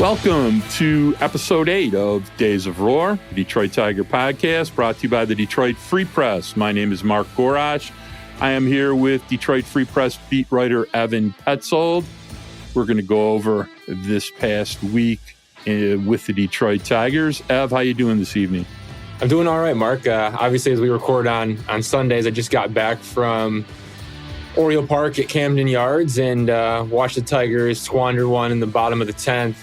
Welcome to episode 8 of Days of Roar, Detroit Tiger podcast, brought to you by the Detroit Free Press. My name is Mark Gorash. I am here with Detroit Free Press beat writer Evan Petzold. We're going to go over this past week with the Detroit Tigers. Ev, how you doing this evening? I'm doing all right, Mark. Obviously, as we record on Sundays, I just got back from Oriole Park at Camden Yards and watched the Tigers squander one in the bottom of the 10th.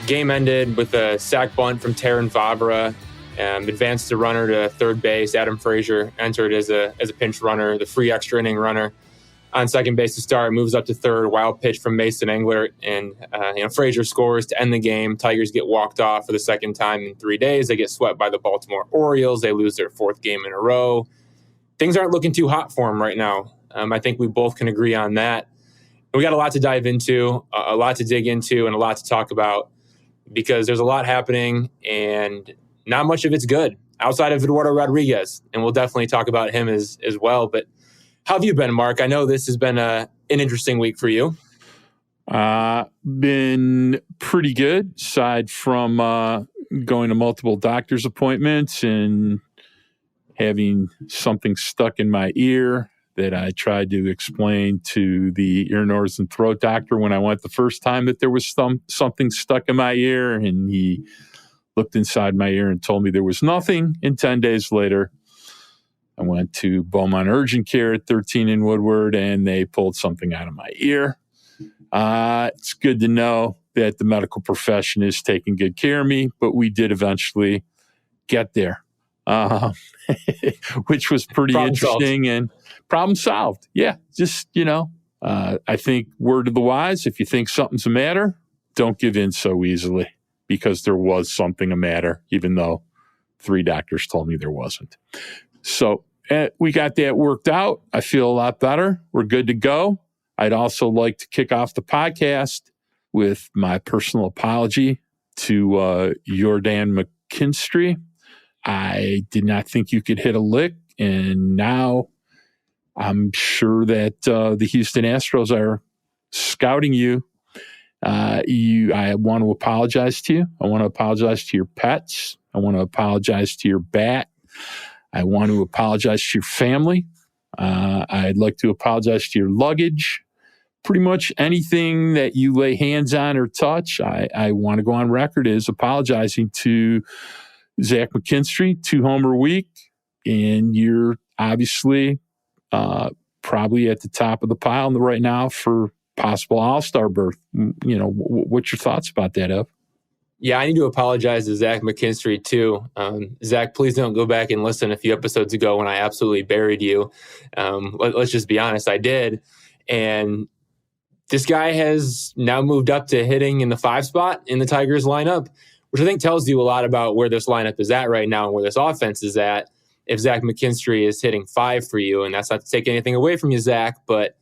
Game ended with a sac bunt from Terran Vavra, advanced the runner to third base. Adam Frazier entered as a pinch runner, the free extra inning runner on second base to start, moves up to third, wild pitch from Mason Englert, and Frazier scores to end the game. Tigers get walked off for the second time in 3 days. They get swept by the Baltimore Orioles. They lose their fourth game in a row. Things aren't looking too hot for them right now. I think we both can agree on that. We got a lot to dive into, a lot to dig into, and a lot to talk about, because there's a lot happening and not much of it's good outside of Eduardo Rodriguez. And we'll definitely talk about him as well. But how have you been, Mark? I know this has been an interesting week for you. Been pretty good, aside from going to multiple doctor's appointments and having something stuck in my ear that I tried to explain to the ear, nose, and throat doctor when I went the first time that there was something stuck in my ear. And he looked inside my ear and told me there was nothing. And 10 days later, I went to Beaumont Urgent Care at 13 in Woodward, and they pulled something out of my ear. It's good to know that the medical profession is taking good care of me, but we did eventually get there, which was pretty interesting. Solved. And problem solved. Yeah, just, I think word of the wise, if you think something's a matter, don't give in so easily, because there was something a matter, even though 3 doctors told me there wasn't. So we got that worked out. I feel a lot better. We're good to go. I'd also like to kick off the podcast with my personal apology to Jordan McKinstry. I did not think you could hit a lick, and now I'm sure that the Houston Astros are scouting you. I want to apologize to you. I want to apologize to your pets. I want to apologize to your bat. I want to apologize to your family. I'd like to apologize to your luggage. Pretty much anything that you lay hands on or touch, I want to go on record as apologizing to Zach McKinstry, 2-homer week, and you're obviously probably at the top of the pile right now for possible all-star berth. What's your thoughts about that, Ev? Yeah, I need to apologize to Zach McKinstry too. Zach, please don't go back and listen a few episodes ago when I absolutely buried you. Let's just be honest, I did. And this guy has now moved up to hitting in the 5 spot in the Tigers lineup, which I think tells you a lot about where this lineup is at right now and where this offense is at. If Zach McKinstry is hitting 5 for you, and that's not to take anything away from you, Zach, but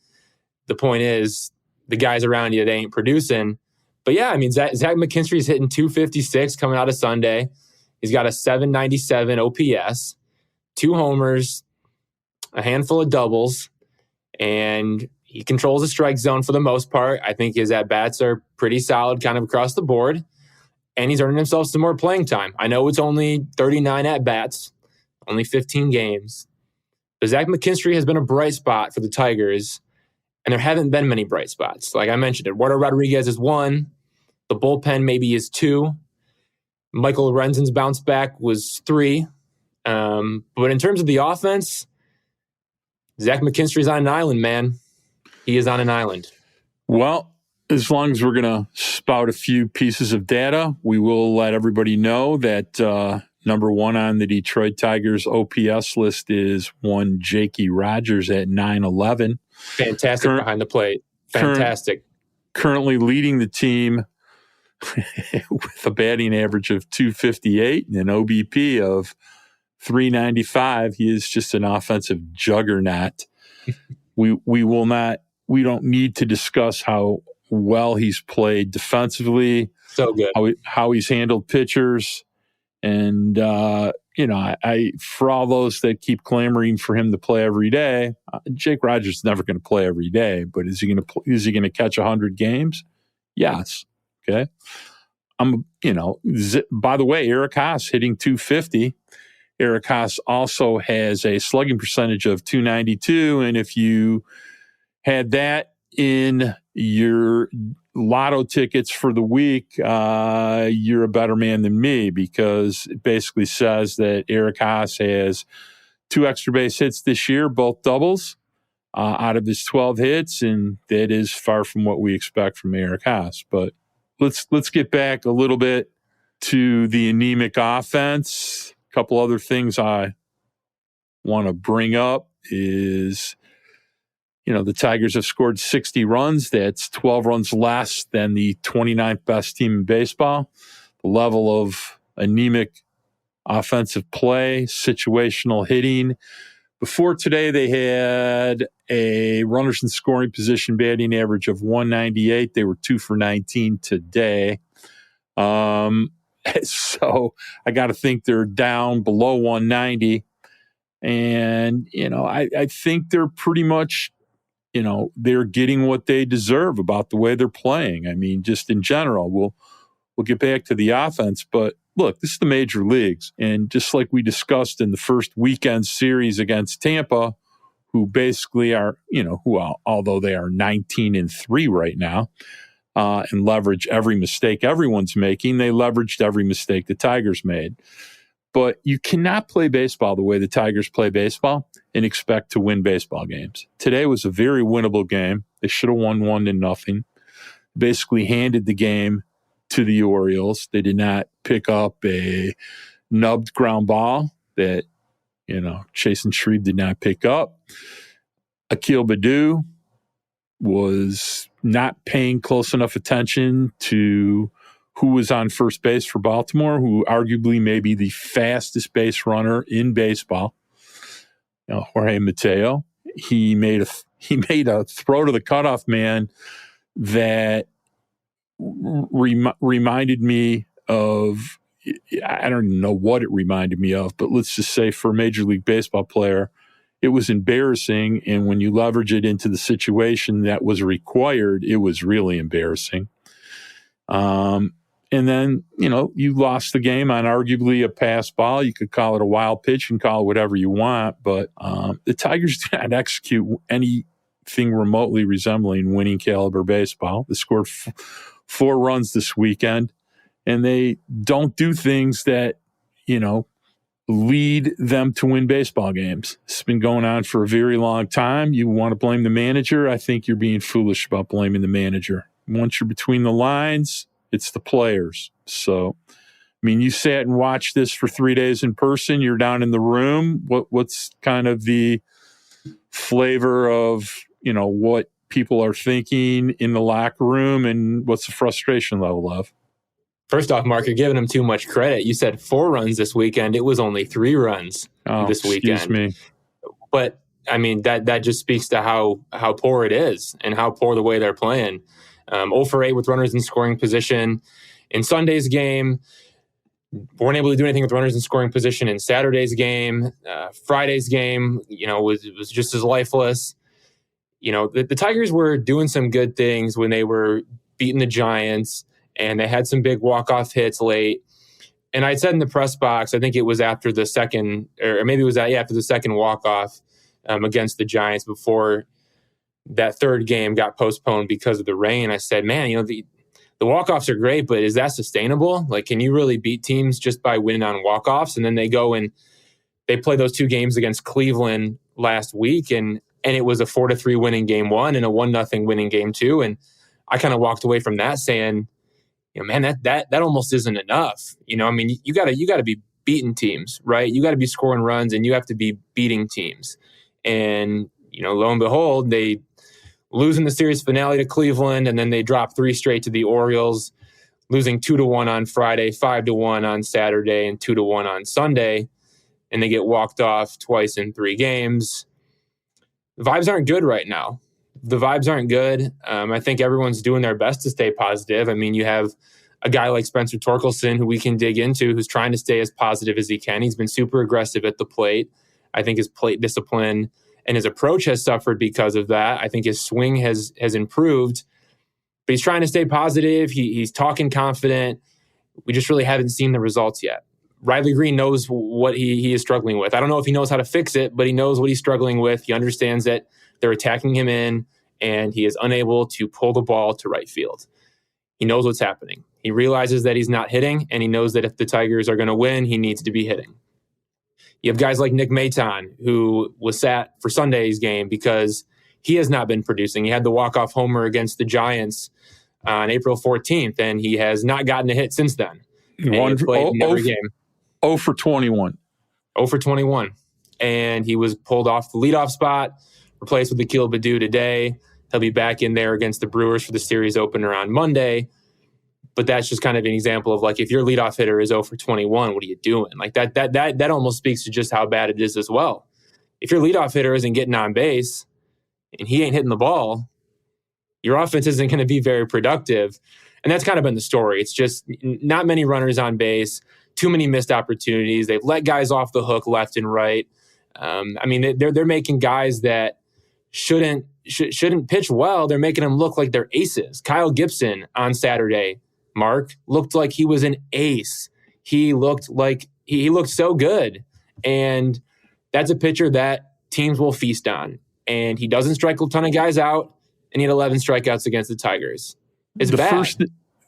the point is the guys around you, they ain't producing. But yeah, I mean, Zach McKinstry is hitting 256 coming out of Sunday. He's got a 797 OPS, 2 homers, a handful of doubles, and he controls the strike zone for the most part. I think his at-bats are pretty solid kind of across the board, and he's earning himself some more playing time. I know it's only 39 at-bats, only 15 games, but Zach McKinstry has been a bright spot for the Tigers, and there haven't been many bright spots. Like I mentioned, Eduardo Rodriguez is 1. The bullpen maybe is 2. Michael Lorenzen's bounce back was 3. But in terms of the offense, Zach McKinstry's on an island, man. He is on an island. Well, as long as we're going to spout a few pieces of data, we will let everybody know that number 1 on the Detroit Tigers OPS list is one Jakey Rogers at 911. Fantastic behind the plate. Fantastic. Currently leading the team with a batting average of 258 and an OBP of 395. He is just an offensive juggernaut. We don't need to discuss how well he's played defensively. So good. How he's handled pitchers. And, I for all those that keep clamoring for him to play every day, Jake Rogers is never going to play every day, but is he going to catch 100 games? Yes. Okay. By the way, Eric Haas hitting 250. Eric Haas also has a slugging percentage of 292. And if you had that in your lotto tickets for the week, you're a better man than me, because it basically says that Eric Haas has 2 extra base hits this year, both doubles, out of his 12 hits, and that is far from what we expect from Eric Haas. But let's get back a little bit to the anemic offense. A couple other things I want to bring up is, the Tigers have scored 60 runs. That's 12 runs less than the 29th best team in baseball. The level of anemic offensive play, situational hitting. Before today, they had a runners in scoring position batting average of 198. They were 2 for 19 today. So I got to think they're down below 190. And, I think they're pretty much, they're getting what they deserve about the way they're playing. I mean, just in general, we'll get back to the offense, but look, this is the major leagues. And just like we discussed in the first weekend series against Tampa, who basically are, although they are 19-3 right now, and leverage every mistake everyone's making, they leveraged every mistake the Tigers made. But you cannot play baseball the way the Tigers play baseball and expect to win baseball games. Today was a very winnable game. They should have won 1-0. Basically handed the game to the Orioles. They did not pick up a nubbed ground ball that, Chasen Shreve did not pick up. Akil Baddoo was not paying close enough attention to who was on first base for Baltimore, who arguably may be the fastest base runner in baseball. Jorge Mateo. He made a throw to the cutoff man that reminded me of, I don't even know what it reminded me of, but let's just say for a Major League Baseball player, it was embarrassing. And when you leverage it into the situation that was required, it was really embarrassing. And then, you lost the game on arguably a pass ball. You could call it a wild pitch and call it whatever you want, but the Tigers did not execute anything remotely resembling winning caliber baseball. They scored 4 runs this weekend, and they don't do things that, lead them to win baseball games. It's been going on for a very long time. You want to blame the manager? I think you're being foolish about blaming the manager. Once you're between the lines, it's the players. So, you sat and watched this for 3 days in person. You're down in the room. What's kind of the flavor of, what people are thinking in the locker room, and what's the frustration level of? First off, Mark, you're giving them too much credit. You said 4 runs this weekend. It was only 3 runs this weekend. Excuse me. But, that just speaks to how poor it is and how poor the way they're playing. 0 for 8 with runners in scoring position in Sunday's game. Weren't able to do anything with runners in scoring position in Saturday's game. Friday's game, was just as lifeless. The Tigers were doing some good things when they were beating the Giants, and they had some big walk-off hits late. And I said in the press box, I think it was after the second, or maybe it was after the second walk-off against the Giants before that third game got postponed because of the rain. I said, man, the walk-offs are great, but is that sustainable? Like, can you really beat teams just by winning on walk-offs? And then they go and they play those 2 games against Cleveland last week, and it was a 4-3 winning game 1 and a 1-0 winning game 2. And I kind of walked away from that saying, man, that almost isn't enough. You got to be beating teams, right? You got to be scoring runs, and you have to be beating teams. And lo and behold, they lose in the series finale to Cleveland, and then they drop 3 straight to the Orioles, losing 2-1 on Friday, 5-1 on Saturday, and 2-1 on Sunday. And they get walked off twice in 3 games. The vibes aren't good right now. The vibes aren't good. I think everyone's doing their best to stay positive. You have a guy like Spencer Torkelson, who we can dig into, who's trying to stay as positive as he can. He's been super aggressive at the plate. I think his plate discipline and his approach has suffered because of that. I think his swing has improved. But he's trying to stay positive. He's talking confident. We just really haven't seen the results yet. Riley Green knows what he is struggling with. I don't know if he knows how to fix it, but he knows what he's struggling with. He understands that they're attacking him in, and he is unable to pull the ball to right field. He knows what's happening. He realizes that he's not hitting, and he knows that if the Tigers are going to win, he needs to be hitting. You have guys like Nick Maton, who was sat for Sunday's game because he has not been producing. He had the walk-off homer against the Giants on April 14th, and he has not gotten a hit since then. One played in every game. 0 for 21. 0 for 21. And he was pulled off the leadoff spot, replaced with Akil Baddoo today. He'll be back in there against the Brewers for the series opener on Monday. But that's just kind of an example of, like, if your leadoff hitter is 0 for 21, what are you doing? Like, that almost speaks to just how bad it is as well. If your leadoff hitter isn't getting on base and he ain't hitting the ball, your offense isn't going to be very productive. And that's kind of been the story. It's just not many runners on base, too many missed opportunities. They've let guys off the hook left and right. I mean, they're making guys that shouldn't pitch well. They're making them look like they're aces. Kyle Gibson on Saturday, Mark, looked like he was an ace. He looked like he looked so good. And that's a pitcher that teams will feast on. And he doesn't strike a ton of guys out, and he had 11 strikeouts against the Tigers. It's bad.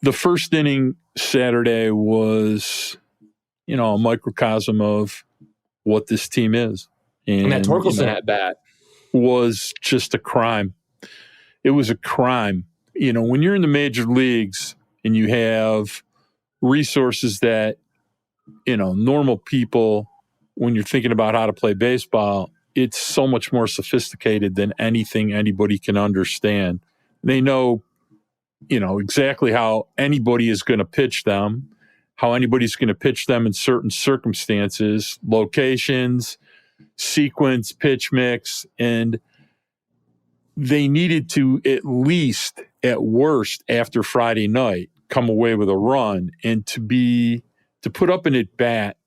The first inning Saturday was, a microcosm of what this team is. And that Torkelson at bat was just a crime. It was a crime. When you're in the major leagues and you have resources that, normal people, when you're thinking about how to play baseball, it's so much more sophisticated than anything anybody can understand. They know, exactly how anybody is going to pitch them, how anybody's going to pitch them in certain circumstances, locations, sequence, pitch mix, and they needed to at least, at worst, after Friday night, come away with a run, and to put up an at-bat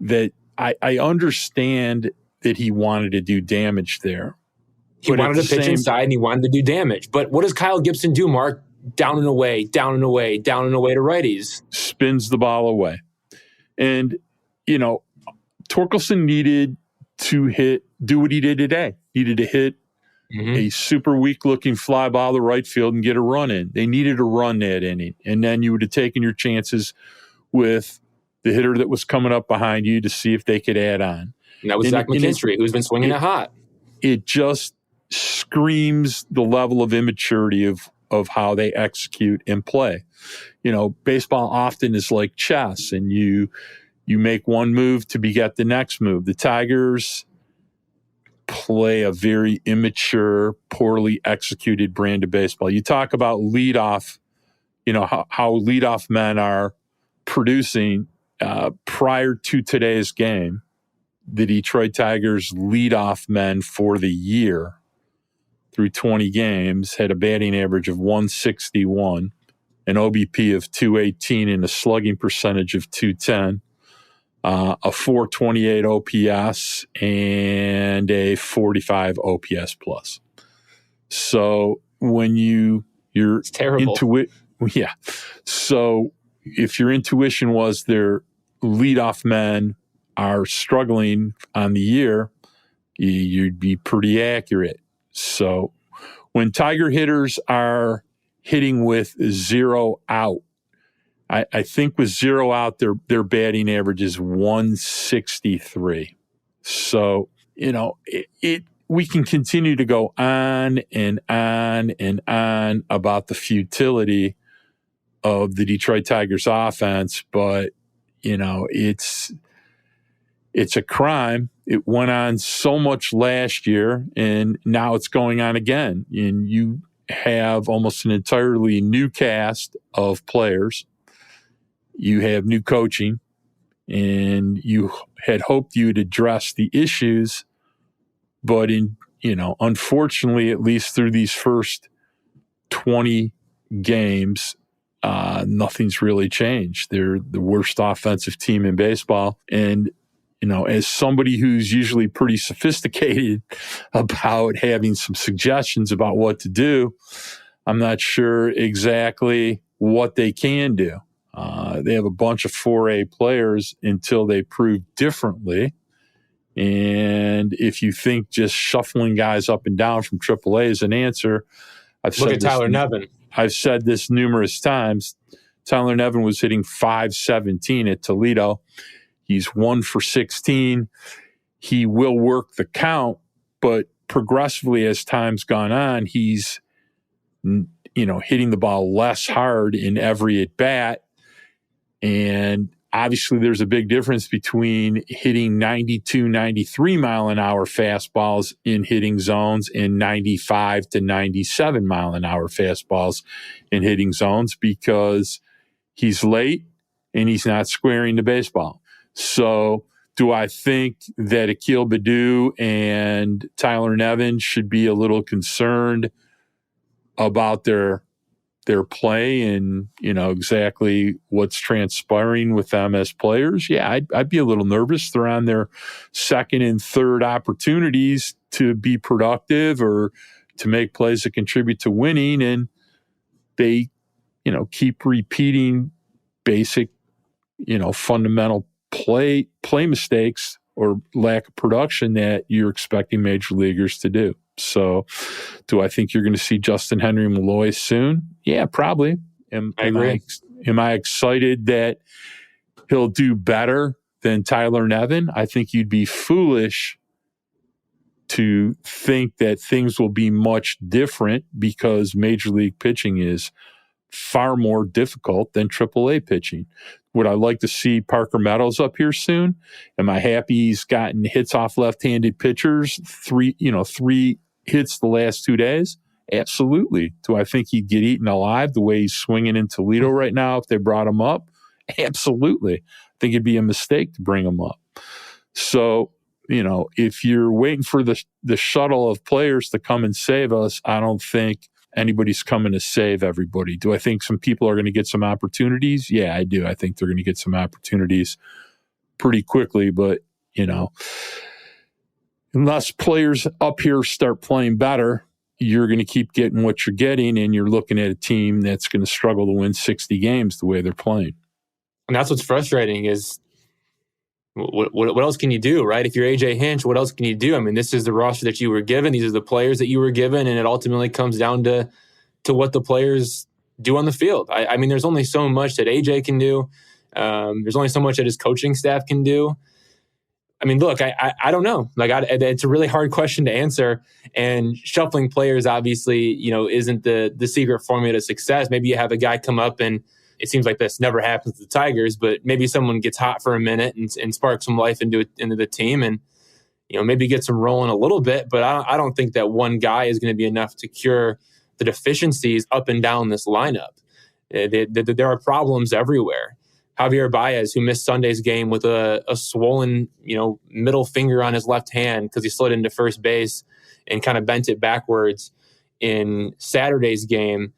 that I understand that he wanted to do damage there. He wanted to pitch inside, and he wanted to do damage. But what does Kyle Gibson do, Mark? Down and away, down and away, down and away to righties. Spins the ball away. And, Torkelson needed to do what he did today. Needed to hit a super weak-looking fly ball to right field and get a run in. They needed a run that inning. And then you would have taken your chances with the hitter that was coming up behind you to see if they could add on. And that was Zach McKinstry, who's been swinging it hot. It just screams the level of immaturity of how they execute and play. Baseball often is like chess, and you make one move to beget the next move. The Tigers play a very immature, poorly executed brand of baseball. You talk about leadoff, how leadoff men are producing. Prior to today's game, the Detroit Tigers leadoff men for the year through 20 games had a batting average of 161, an OBP of 218, and a slugging percentage of 210, a 428 OPS, and a 45 OPS plus. So when you're terrible. Yeah. So if your intuition was their leadoff men are struggling on the year, you'd be pretty accurate. So when Tiger hitters are hitting with 0 out, I think with 0 out, their batting average is 163. So, we can continue to go on and on and on about the futility of the Detroit Tigers offense, but, it's a crime. It went on so much last year, and now it's going on again. And you have almost an entirely new cast of players. You have new coaching, and you had hoped you'd address the issues, but unfortunately, at least through these first 20 games, nothing's really changed. They're the worst offensive team in baseball. And, as somebody who's usually pretty sophisticated about having some suggestions about what to do, I'm not sure exactly what they can do. They have a bunch of 4A players until they prove differently. And if you think just shuffling guys up and down from AAA is an answer, Look at Tyler Nevin. I've said this numerous times. Tyler Nevin was hitting .517 at Toledo. He's 1 for 16. He will work the count, but progressively as time's gone on, he's hitting the ball less hard in every at bat. And obviously there's a big difference between hitting 92, 93 mile an hour fastballs in hitting zones and 95 to 97 mile an hour fastballs in hitting zones, because he's late and he's not squaring the baseball. So do I think that Akil Baddoo and Tyler Nevin should be a little concerned about their play and, exactly what's transpiring with them as players? Yeah, I'd be a little nervous. They're on their second and third opportunities to be productive or to make plays that contribute to winning. And they, keep repeating basic, fundamental play mistakes or lack of production that you're expecting major leaguers to do. So do I think you're going to see Justin Henry Malloy soon? Yeah, probably. I agree. Am I excited that he'll do better than Tyler Nevin? I think you'd be foolish to think that things will be much different, because major league pitching is far more difficult than AAA pitching. Would I like to see Parker Meadows up here soon? Am I happy he's gotten hits off left-handed pitchers, three hits the last 2 days? Absolutely. Do I think he'd get eaten alive the way he's swinging in Toledo right now if they brought him up? Absolutely. I think it'd be a mistake to bring him up. So, if you're waiting for the shuttle of players to come and save us, I don't think anybody's coming to save everybody. Do I think some people are going to get some opportunities? Yeah, I do. I think they're going to get some opportunities pretty quickly, but, unless players up here start playing better, you're going to keep getting what you're getting, and you're looking at a team that's going to struggle to win 60 games the way they're playing. And that's what's frustrating is what else can you do, right? If you're AJ Hinch, what else can you do? I mean, this is the roster that you were given. These are the players that you were given, and it ultimately comes down to what the players do on the field. I mean, there's only so much that AJ can do. There's only so much that his coaching staff can do. I mean, look, I don't know. It's a really hard question to answer. And shuffling players, obviously, isn't the secret formula to success. Maybe you have a guy come up, and it seems like this never happens to the Tigers, but maybe someone gets hot for a minute and sparks some life into the team, and maybe gets them rolling a little bit. But I don't think that one guy is going to be enough to cure the deficiencies up and down this lineup. There are problems everywhere. Javier Baez, who missed Sunday's game with a swollen, middle finger on his left hand because he slid into first base and kind of bent it backwards in Saturday's game.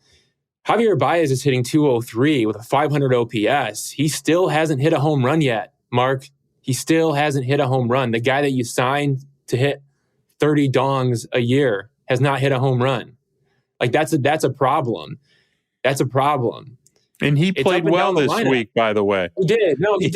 Javier Baez is hitting .203 with a 500 OPS. He still hasn't hit a home run yet, Mark. He still hasn't hit a home run. The guy that you signed to hit 30 dongs a year has not hit a home run. That's a problem. That's a problem. And he played well this week, by the way. He did. No, he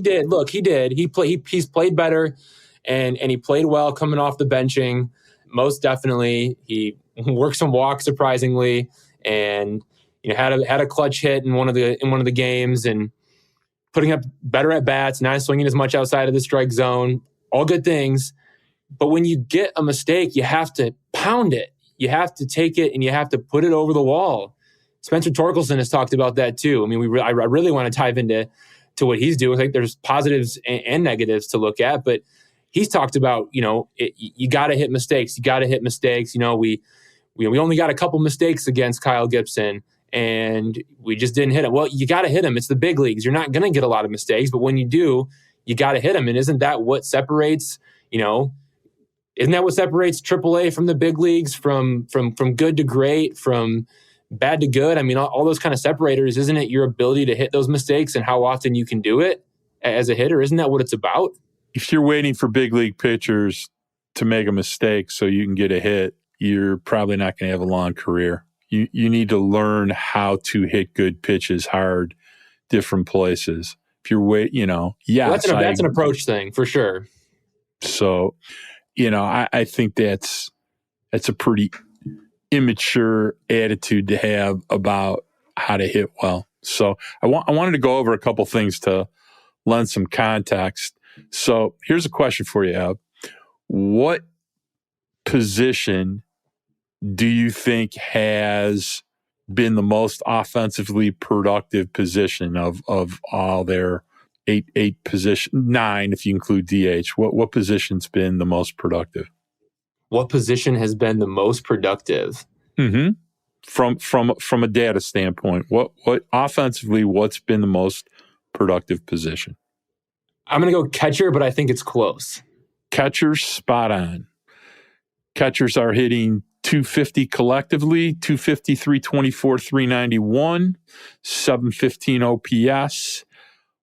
did. Look, he did. He's played better, and he played well coming off the benching. Most definitely, he worked some walks surprisingly, and had a clutch hit in one of the games, and putting up better at bats, not swinging as much outside of the strike zone. All good things, but when you get a mistake, you have to pound it. You have to take it and you have to put it over the wall. Spencer Torkelson has talked about that too. I mean, I really want to dive into what he's doing. I think there's positives and negatives to look at, but he's talked about, you got to hit mistakes. You got to hit mistakes. We only got a couple mistakes against Kyle Gibson, and we just didn't hit him. Well, you got to hit him. It's the big leagues. You're not going to get a lot of mistakes, but when you do, you got to hit him. And isn't that what separates, isn't that what separates AAA from the big leagues, from good to great, from bad to good? I mean, all those kind of separators, isn't it your ability to hit those mistakes and how often you can do it as a hitter? Isn't that what it's about? If you're waiting for big league pitchers to make a mistake so you can get a hit, you're probably not going to have a long career. You need to learn how to hit good pitches hard, different places. If you're yes, that's an approach thing for sure. So, I think that's a pretty immature attitude to have about how to hit well. So I wanted to go over a couple things to lend some context. So here's a question for you, Ab. What position do you think has been the most offensively productive position of all their eight position, 9 if you include DH? What position's been the most productive? What position has been the most productive? Mm-hmm. From a data standpoint, what offensively, what's been the most productive position? I'm going to go catcher, but I think it's close. Catchers, spot on. Catchers are hitting 250 collectively, 250, 324, 391, 715 OPS,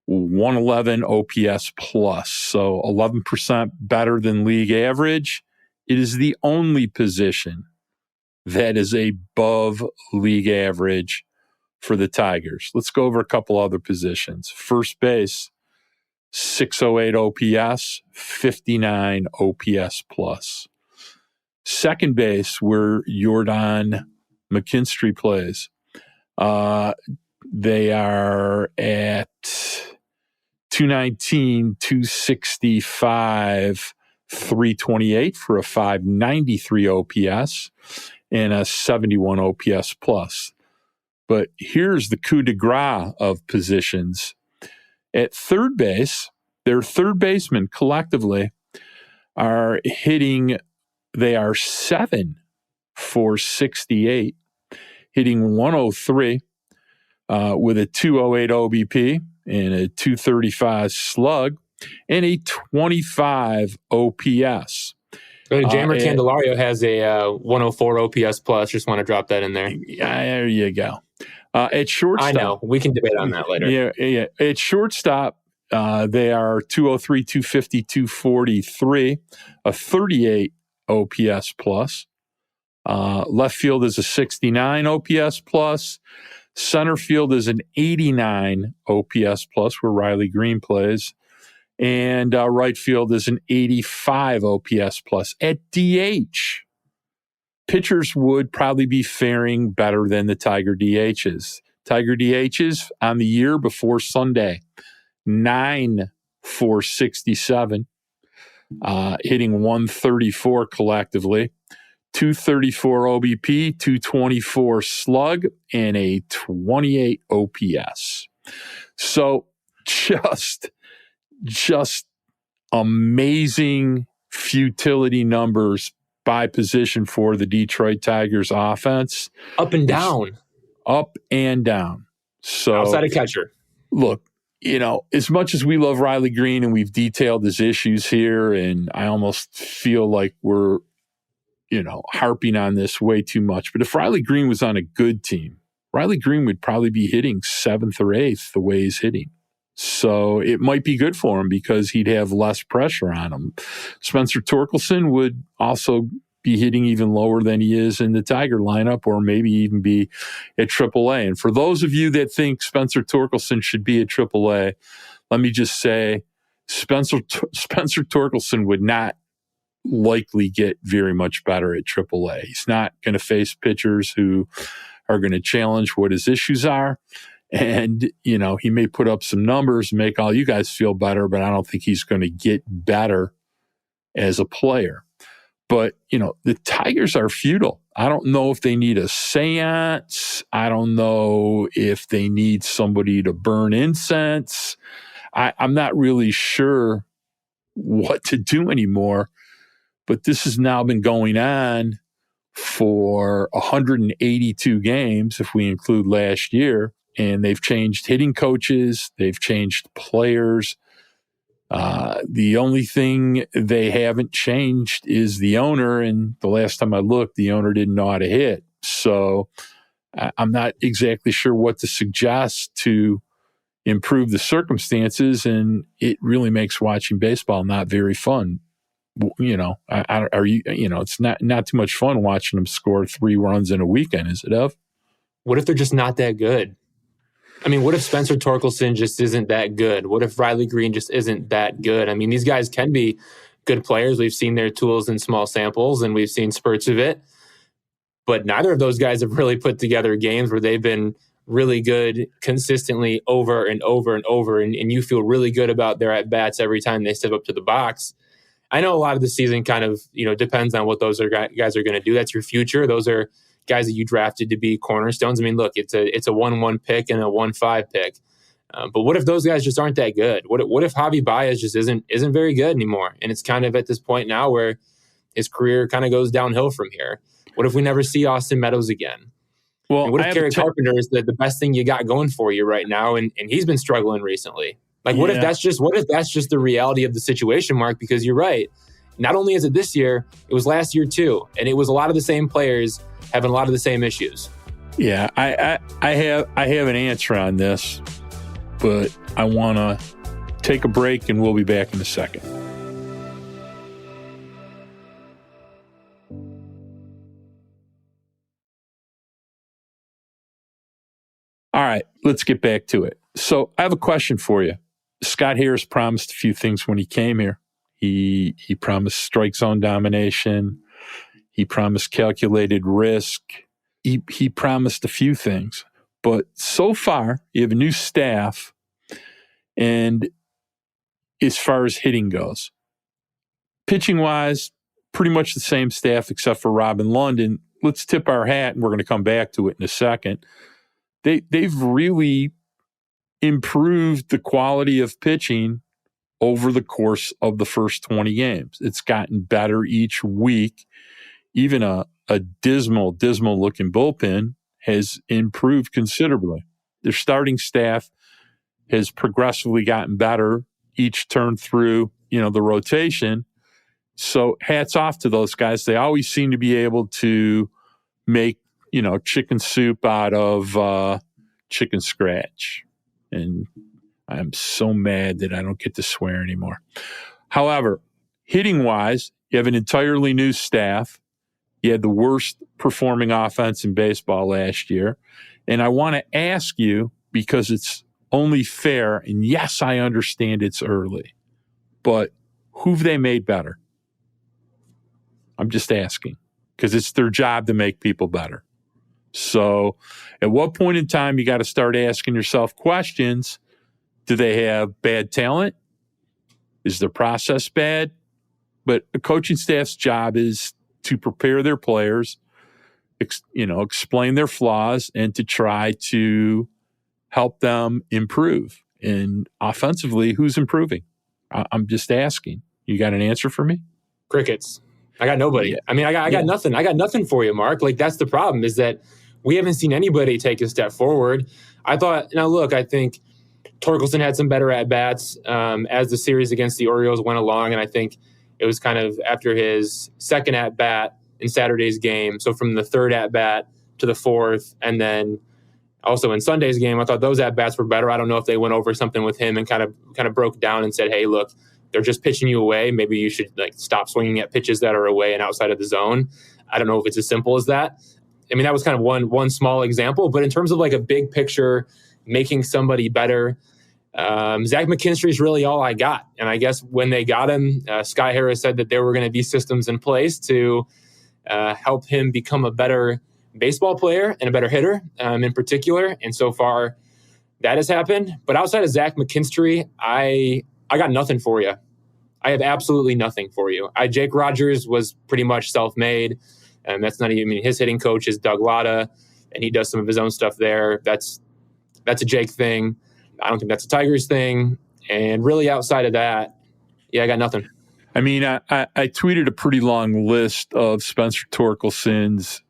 111 OPS plus. So 11% better than league average. It is the only position that is above league average for the Tigers. Let's go over a couple other positions. First base, 608 OPS, 59 OPS plus. Second base, where Jordan McKinstry plays, they are at 219, 265, 328 for a 593 OPS and a 71 OPS plus. But here's the coup de grace of positions. At third base, their third basemen collectively are hitting, they are 7 for 68, hitting 103 with a 208 OBP and a 235 slug and a 25 OPS. Jamer Candelario has a 104 OPS plus. Just want to drop that in there. There you go. At shortstop, I know. We can debate on that later. Yeah. At shortstop, they are 203, 250, 243, a 38 OPS plus. Left field is a 69 OPS plus. Center field is an 89 OPS plus, where Riley Green plays. And right field is an 85 OPS plus. At DH, pitchers would probably be faring better than the Tiger DHs. Tiger DHs on the year before Sunday, 9 for 67, hitting 134 collectively, 234 OBP, 224 slug, and a 28 OPS. So just amazing futility numbers by position for the Detroit Tigers offense. Up and down. Up and down. So outside of catcher. Look, as much as we love Riley Green and we've detailed his issues here, and I almost feel like we're, harping on this way too much. But if Riley Green was on a good team, Riley Green would probably be hitting 7th or 8th the way he's hitting. So it might be good for him because he'd have less pressure on him. Spencer Torkelson would also be hitting even lower than he is in the Tiger lineup, or maybe even be at AAA. And for those of you that think Spencer Torkelson should be at AAA, let me just say Spencer Torkelson would not likely get very much better at AAA. He's not going to face pitchers who are going to challenge what his issues are. And, he may put up some numbers and make all you guys feel better, but I don't think he's going to get better as a player. But, the Tigers are futile. I don't know if they need a seance. I don't know if they need somebody to burn incense. I'm not really sure what to do anymore. But this has now been going on for 182 games, if we include last year. And they've changed hitting coaches. They've changed players. The only thing they haven't changed is the owner. And the last time I looked, the owner didn't know how to hit. So I'm not exactly sure what to suggest to improve the circumstances. And it really makes watching baseball not very fun. Are you? It's not too much fun watching them score 3 runs in a weekend, is it? What if they're just not that good? I mean, what if Spencer Torkelson just isn't that good? What if Riley Green just isn't that good? I mean, these guys can be good players. We've seen their tools in small samples, and we've seen spurts of it. But neither of those guys have really put together games where they've been really good consistently over and over and over, and you feel really good about their at-bats every time they step up to the box. I know a lot of the season kind of, depends on what those guys are going to do. That's your future. Those are guys that you drafted to be cornerstones. I mean, look, it's a 1-1 pick and a 1-5 pick. But what if those guys just aren't that good? What if Javi Baez just isn't very good anymore? And it's kind of at this point now where his career kind of goes downhill from here. What if we never see Austin Meadows again? Well, and what if Kerry Carpenter is the best thing you got going for you right now, and he's been struggling recently? Like, what if that's just the reality of the situation, Mark? Because you're right. Not only is it this year, it was last year too, and it was a lot of the same players having a lot of the same issues. Yeah, I have an answer on this, but I want to take a break, and we'll be back in a second. All right, let's get back to it. So I have a question for you. Scott Harris promised a few things when he came here. He promised strike zone domination. He promised calculated risk. He promised a few things. But so far, you have a new staff, and as far as hitting goes, pitching-wise, pretty much the same staff except for Robin London. Let's tip our hat, and we're going to come back to it in a second. They've really improved the quality of pitching over the course of the first 20 games. It's gotten better each week. Even a dismal looking bullpen has improved considerably. Their starting staff has progressively gotten better each turn through, the rotation. So hats off to those guys. They always seem to be able to make, chicken soup out of chicken scratch. And I'm so mad that I don't get to swear anymore. However, hitting-wise, you have an entirely new staff. You had the worst performing offense in baseball last year. And I want to ask you, because it's only fair, and yes, I understand it's early, but who've they made better? I'm just asking, because it's their job to make people better. So at what point in time you got to start asking yourself questions? Do they have bad talent? Is their process bad? But a coaching staff's job is to prepare their players, explain their flaws, and to try to help them improve. And offensively, who's improving? I'm just asking. You got an answer for me? Crickets. I got nobody. Yeah. I mean, I got nothing. I got nothing for you, Mark. Like, that's the problem, is that we haven't seen anybody take a step forward. I think Torkelson had some better at-bats as the series against the Orioles went along, and I think it was kind of after his second at-bat in Saturday's game. So from the third at-bat to the fourth, and then also in Sunday's game, I thought those at-bats were better. I don't know if they went over something with him and kind of broke down and said, hey, look, they're just pitching you away. Maybe you should stop swinging at pitches that are away and outside of the zone. I don't know if it's as simple as that. I mean, that was kind of one small example, but in terms of a big picture, making somebody better, Zach McKinstry is really all I got. And I guess when they got him, Scott Harris said that there were going to be systems in place to help him become a better baseball player and a better hitter in particular. And so far, that has happened. But outside of Zach McKinstry, I got nothing for you. I have absolutely nothing for you. Jake Rogers was pretty much self-made. And that's not even, his hitting coach is Doug Latta, and he does some of his own stuff there. That's a Jake thing. I don't think that's a Tigers thing. And really outside of that, I got nothing. I mean, I tweeted a pretty long list of Spencer Torkelson's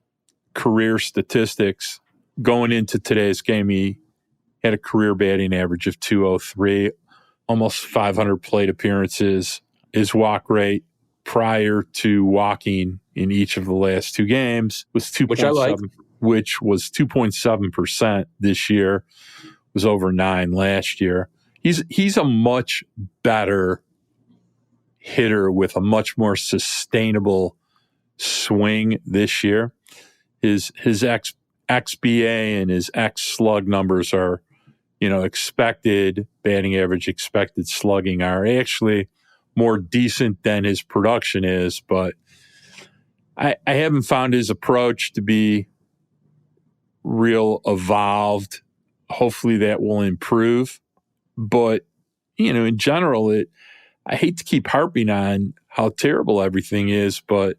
career statistics. Going into today's game, he had a career batting average of 203, almost 500 plate appearances. His walk rate prior to walking in each of the last 2 games was 2.7, which was 2.7% this year. Was over 9 last year. He's a much better hitter with a much more sustainable swing this year. His XBA and his X slug numbers are, expected batting average, expected slugging are actually more decent than his production is, but I haven't found his approach to be real evolved. Hopefully that will improve. But, in general, I hate to keep harping on how terrible everything is, but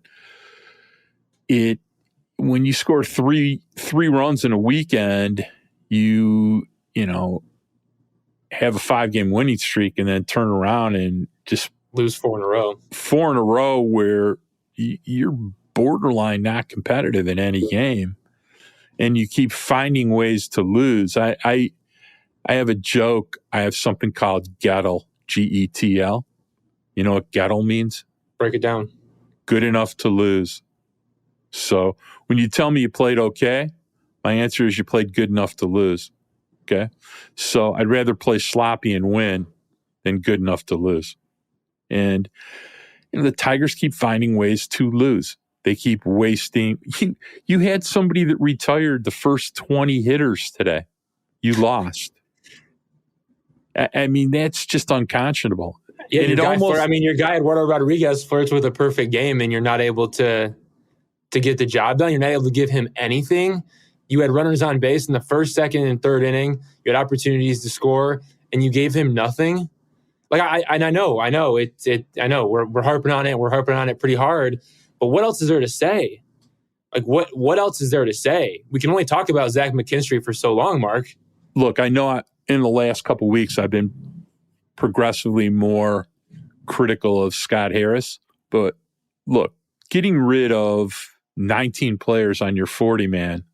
when you score three runs in a weekend, you have a 5-game winning streak and then turn around and just lose 4 in a row. 4 in a row where you're borderline not competitive in any game, and you keep finding ways to lose. I have a joke. I have something called GETL, GETL. You know what GETL means? Break it down. Good enough to lose. So when you tell me you played okay, my answer is you played good enough to lose. Okay? So I'd rather play sloppy and win than good enough to lose. And the Tigers keep finding ways to lose. They keep wasting. You had somebody that retired the first 20 hitters today. You lost. I mean, that's just unconscionable. Yeah, your guy Eduardo Rodriguez flirts with a perfect game, and you're not able to get the job done. You're not able to give him anything. You had runners on base in the first, second, and third inning. You had opportunities to score, and you gave him nothing. Like I know we're harping on it. We're harping on it pretty hard. But what else is there to say? Like what else is there to say? We can only talk about Zach McKinstry for so long, Mark. Look, I know in the last couple of weeks I've been progressively more critical of Scott Harris. But look, getting rid of 19 players on your 40-man,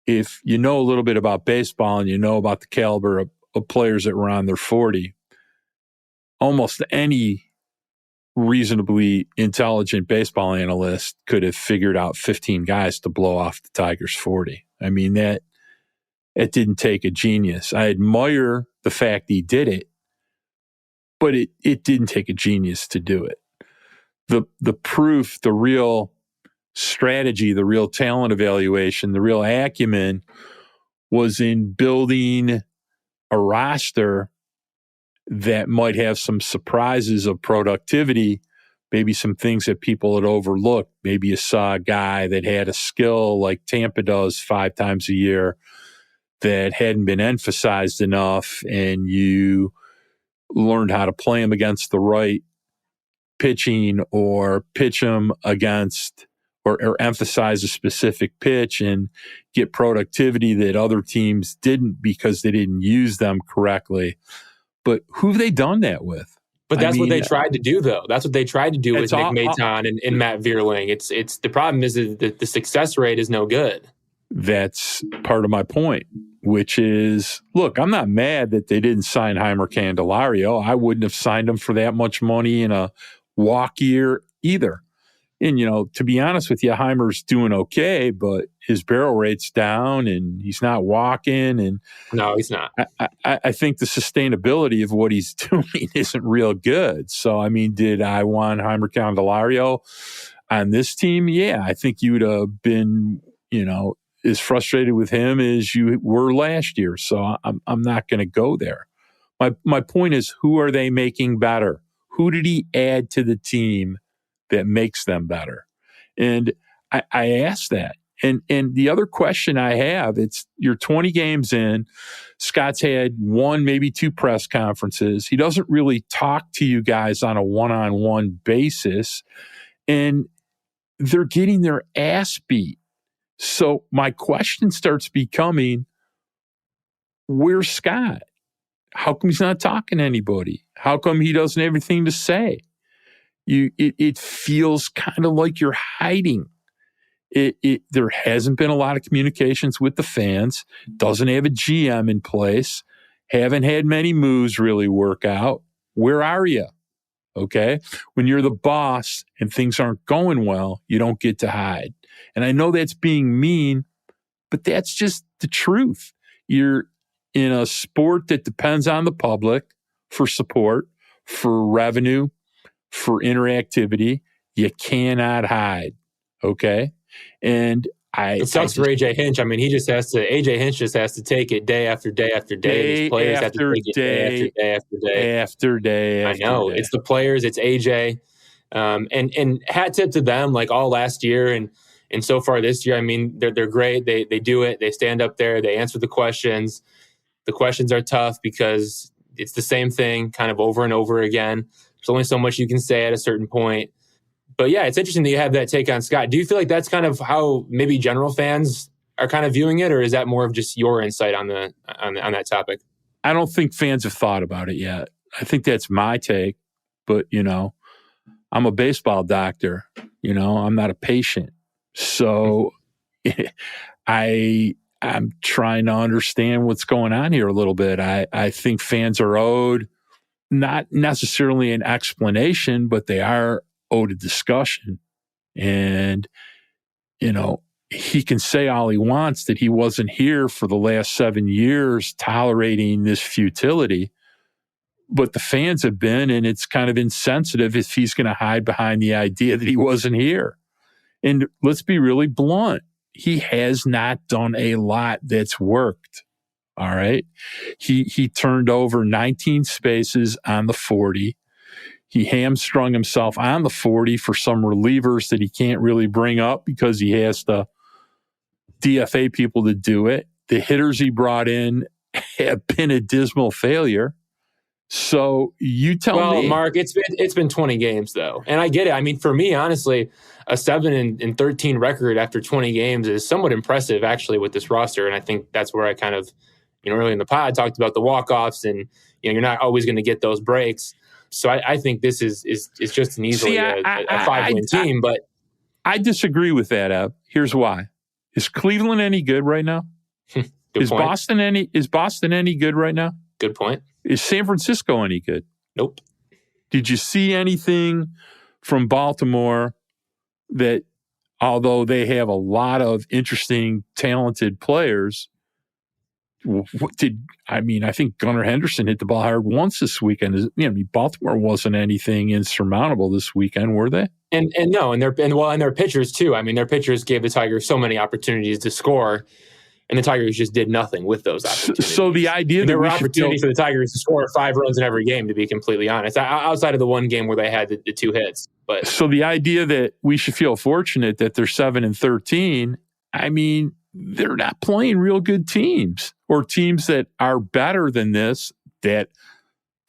if you know a little bit about baseball and you know about the caliber of players that were on their 40, almost any reasonably intelligent baseball analyst could have figured out 15 guys to blow off the Tigers 40. I mean, it didn't take a genius. I admire the fact he did it, but it didn't take a genius to do it. The proof, the real strategy, the real talent evaluation, the real acumen was in building a roster that might have some surprises of productivity, maybe some things that people had overlooked. Maybe you saw a guy that had a skill like Tampa does 5 times a year that hadn't been emphasized enough, and you learned how to play him against the right pitching or pitch him against or emphasize a specific pitch and get productivity that other teams didn't because they didn't use them correctly. But who have they done that with? But that's what they tried to do, though. That's what they tried to do with Nick Maton and Matt Vierling. It's the problem is that the success rate is no good. That's part of my point, which is, look, I'm not mad that they didn't sign Heimer Candelario. I wouldn't have signed him for that much money in a walk year either. And, to be honest with you, Heimer's doing okay, but his barrel rate's down and he's not walking. And no, he's not. I think the sustainability of what he's doing isn't real good. So, I mean, did I want Heimer Candelario on this team? Yeah, I think you would have been, as frustrated with him as you were last year. So I'm not going to go there. My point is, who are they making better? Who did he add to the team that makes them better? And I ask that. And the other question I have, it's you're 20 games in. Scott's had 1, maybe 2 press conferences. He doesn't really talk to you guys on a one-on-one basis. And they're getting their ass beat. So my question starts becoming, where's Scott? How come he's not talking to anybody? How come he doesn't have anything to say? It feels kind of like you're hiding. There hasn't been a lot of communications with the fans. Doesn't have a GM in place. Haven't had many moves really work out. Where are you? Okay. When you're the boss and things aren't going well, you don't get to hide. And I know that's being mean, but that's just the truth. You're in a sport that depends on the public for support, for revenue, for interactivity. You cannot hide. Okay. And it sucks for AJ Hinch. I mean, AJ Hinch just has to take it day after day after day. And these players have to take it day after day after day. After day after I know. day. It's the players, it's AJ. And hat tip to them, like all last year and so far this year. I mean, they're great. They do it. They stand up there. They answer the questions. The questions are tough because it's the same thing kind of over and over again. There's only so much you can say at a certain point. But yeah, it's interesting that you have that take on Scott. Do you feel like that's kind of how maybe general fans are kind of viewing it, or is that more of just your insight on that topic? I don't think fans have thought about it yet. I think that's my take. But, I'm a baseball doctor. I'm not a patient. So I'm trying to understand what's going on here a little bit. I think fans are owed not necessarily an explanation, but they are owed a discussion. And, he can say all he wants that he wasn't here for the last 7 years tolerating this futility, but the fans have been, and it's kind of insensitive if he's going to hide behind the idea that he wasn't here. And let's be really blunt. He has not done a lot that's worked. All right. He turned over 19 spaces on the 40. He hamstrung himself on the 40 for some relievers that he can't really bring up because he has to DFA people to do it. The hitters he brought in have been a dismal failure. So you tell me. Well, Mark, it's been 20 games though, and I get it. I mean, for me, honestly, a 7-13 record after 20 games is somewhat impressive, actually, with this roster. And I think that's where I kind of, early in the pod talked about the walk-offs, and you're not always going to get those breaks. So I think this is just an easily a 5-win team. But I disagree with that, Ev. Here's why: is Cleveland any good right now? Is Boston any good right now? Good point. Is San Francisco any good? Nope. Did you see anything from Baltimore that, although they have a lot of interesting, talented players, I think Gunnar Henderson hit the ball hard once this weekend. Baltimore wasn't anything insurmountable this weekend, were they? And no, and their pitchers too. I mean, their pitchers gave the Tigers so many opportunities to score, and the Tigers just did nothing with those opportunities. So the idea that there were opportunities for the Tigers to score 5 runs in every game, to be completely honest, outside of the one game where they had the 2 hits. But so the idea that we should feel fortunate that they're 7-13, I mean, they're not playing real good teams, or teams that are better than this, that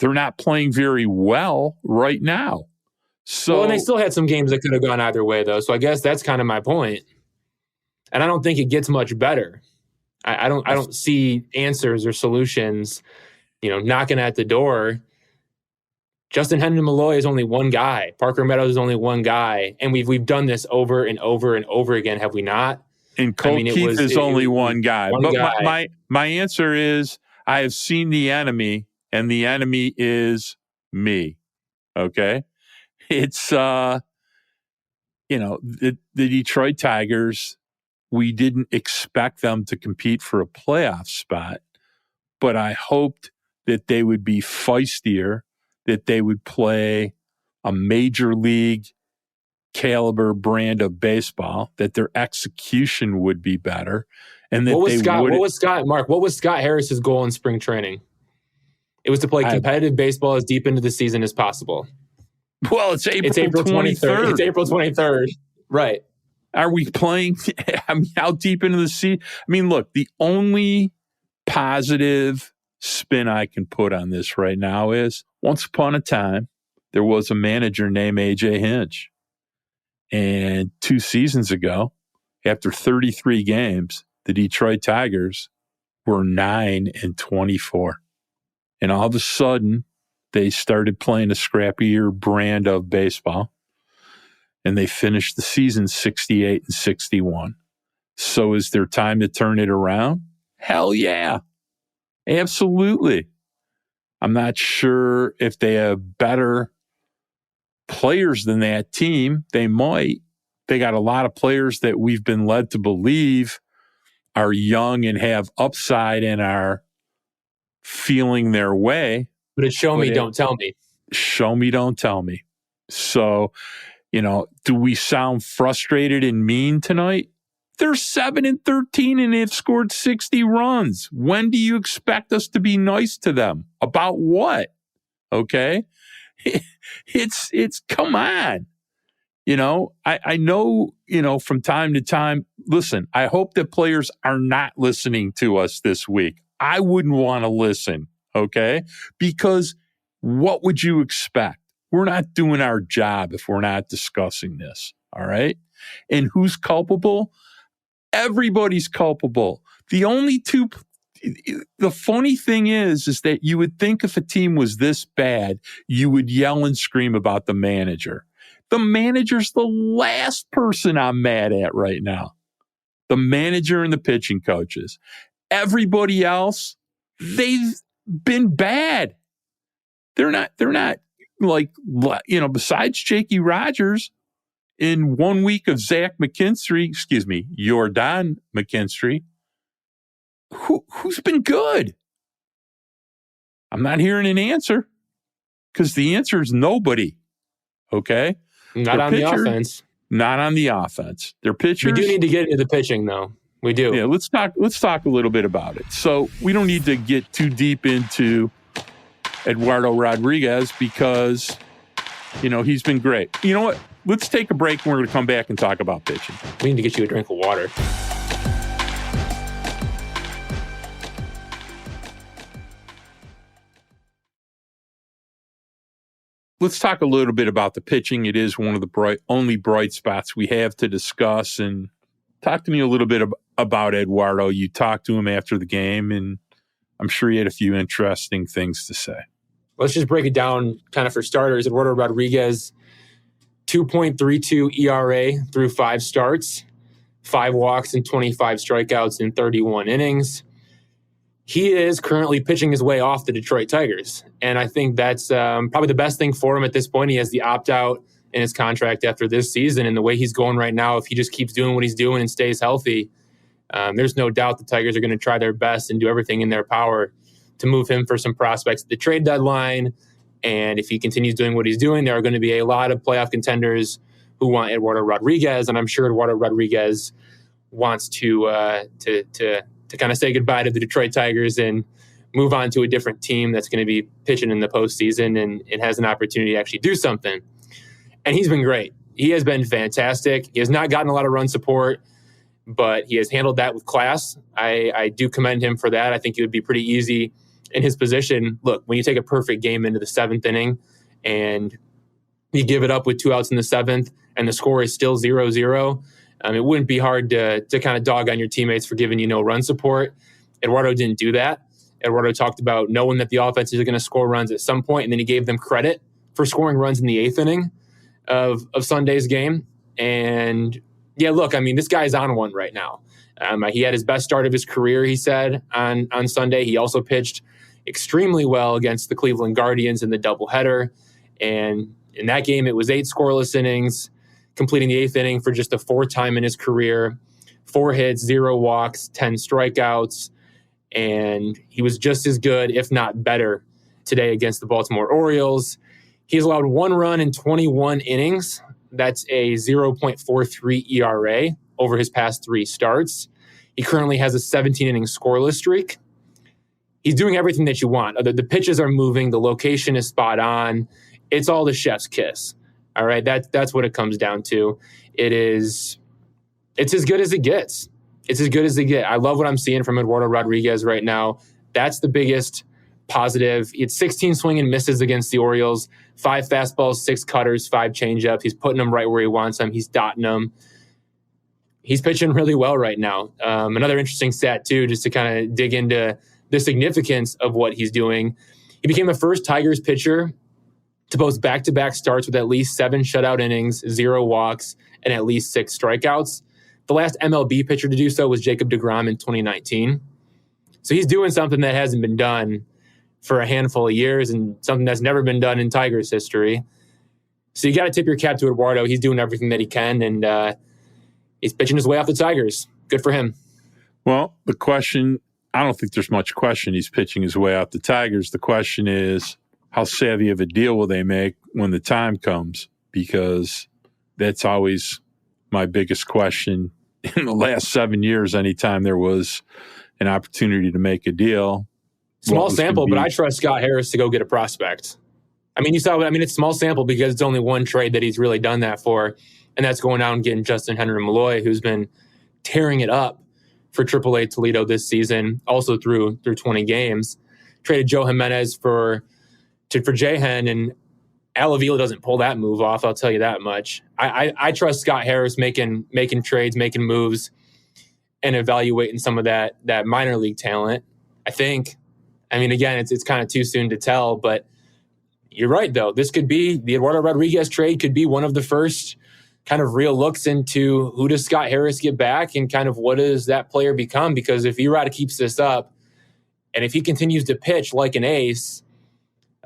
they're not playing very well right now. So, and they still had some games that could have gone either way, though. So I guess that's kind of my point. And I don't think it gets much better. I don't see answers or solutions, knocking at the door. Justin Henry Malloy is only one guy. Parker Meadows is only one guy, and we've done this over and over and over again, have we not? And Cole Keith is only one guy. But my answer is, I have seen the enemy, and the enemy is me. Okay, it's the Detroit Tigers. We didn't expect them to compete for a playoff spot, but I hoped that they would be feistier, that they would play a major league caliber brand of baseball, that their execution would be better, and that What was Scott Harris's goal in spring training? It was to play competitive baseball as deep into the season as possible. Well, it's April 23rd. It's April 23rd. Right. Are we playing? How deep into the season? I mean, look, the only positive spin I can put on this right now is, once upon a time, there was a manager named AJ Hinch. And 2 seasons ago, after 33 games, the Detroit Tigers were 9-24. And all of a sudden, they started playing a scrappier brand of baseball. And they finished the season 68-61. So is there time to turn it around? Hell yeah. Absolutely. I'm not sure if they have better players than that team. They might. They got a lot of players that we've been led to believe are young and have upside and are feeling their way. But it's show me, don't tell me. Show me, don't tell me. So, do we sound frustrated and mean tonight? They're 7-13 and they've scored 60 runs. When do you expect us to be nice to them? About what? Okay. It's come on. I know, from time to time, listen, I hope that players are not listening to us this week. I wouldn't want to listen. Okay. Because what would you expect? We're not doing our job if we're not discussing this. All right. And who's culpable? Everybody's culpable. The funny thing is that you would think if a team was this bad, you would yell and scream about the manager. The manager's the last person I'm mad at right now. The manager and the pitching coaches. Everybody else, they've been bad. They're not like, besides Jakey Rogers, in 1 week of Jordan McKinstry, who's been good? I'm not hearing an answer because the answer is nobody. Okay? Not on the offense. Not on the offense. Their pitchers. We do need to get into the pitching, though. We do. Yeah, let's talk a little bit about it. So we don't need to get too deep into Eduardo Rodriguez because, he's been great. You know what? Let's take a break and we're going to come back and talk about pitching. We need to get you a drink of water. Let's talk a little bit about the pitching. It is one of the only bright spots we have to discuss. And talk to me a little bit about Eduardo. You talked to him after the game, and I'm sure he had a few interesting things to say. Let's just break it down kind of for starters. Eduardo Rodriguez, 2.32 ERA through 5 starts, 5 walks and 25 strikeouts in 31 innings. He is currently pitching his way off the Detroit Tigers. And I think that's probably the best thing for him at this point. He has the opt-out in his contract after this season. And the way he's going right now, if he just keeps doing what he's doing and stays healthy, there's no doubt the Tigers are going to try their best and do everything in their power to move him for some prospects at the trade deadline. And if he continues doing what he's doing, there are going to be a lot of playoff contenders who want Eduardo Rodriguez. And I'm sure Eduardo Rodriguez wants to kind of say goodbye to the Detroit Tigers and move on to a different team that's going to be pitching in the postseason and it has an opportunity to actually do something. And he's been great. He has been fantastic. He has not gotten a lot of run support, but he has handled that with class. I do commend him for that. I think it would be pretty easy in his position. Look, when you take a perfect game into the 7th inning and you give it up with 2 outs in the 7th and the score is still 0-0, it wouldn't be hard to kind of dog on your teammates for giving you no run support. Eduardo didn't do that. Eduardo talked about knowing that the offense is going to score runs at some point, and then he gave them credit for scoring runs in the 8th inning of Sunday's game. And yeah, look, this guy's on one right now. He had his best start of his career, he said, on Sunday. He also pitched extremely well against the Cleveland Guardians in the doubleheader. And in that game, it was 8 scoreless innings, completing the 8th inning for just the 4th time in his career, 4 hits, 0 walks, 10 strikeouts. And he was just as good, if not better, today against the Baltimore Orioles. He's allowed 1 run in 21 innings. That's a 0.43 ERA over his past 3 starts. He currently has a 17-inning scoreless streak. He's doing everything that you want. The pitches are moving. The location is spot on. It's all the chef's kiss. All right, that's what it comes down to. It's as good as it gets. It's as good as it gets. I love what I'm seeing from Eduardo Rodriguez right now. That's the biggest positive. It's 16 swing and misses against the Orioles, 5 fastballs, 6 cutters, 5 changeups. He's putting them right where he wants them. He's dotting them. He's pitching really well right now. Another interesting stat, too, just to kind of dig into the significance of what he's doing. He became the first Tigers pitcher to post back-to-back starts with at least 7 shutout innings, 0 walks, and at least 6 strikeouts. The last MLB pitcher to do so was Jacob deGrom in 2019. So he's doing something that hasn't been done for a handful of years and something that's never been done in Tigers history. So you got to tip your cap to Eduardo. He's doing everything that he can, and he's pitching his way off the Tigers. Good for him. Well, the question, I don't think there's much question he's pitching his way out the Tigers. The question is, how savvy of a deal will they make when the time comes? because that's always my biggest question in the last 7 years. Anytime there was an opportunity to make a deal. Small sample, but I trust Scott Harris to go get a prospect. I mean, it's small sample because it's only one trade that he's really done that for, and that's going out and getting Justin Henry Malloy, who's been tearing it up for AAA Toledo this season, also through 20 games. Traded Joe Jimenez for Jahan, and Al Avila doesn't pull that move off, I'll tell you that much. I trust Scott Harris making trades, making moves, and evaluating some of that minor league talent, I think. I mean, again, it's kind of too soon to tell, but you're right, though. This could be, the Eduardo Rodriguez trade could be one of the first kind of real looks into who does Scott Harris get back and kind of what does that player become? Because if Erod keeps this up and if he continues to pitch like an ace,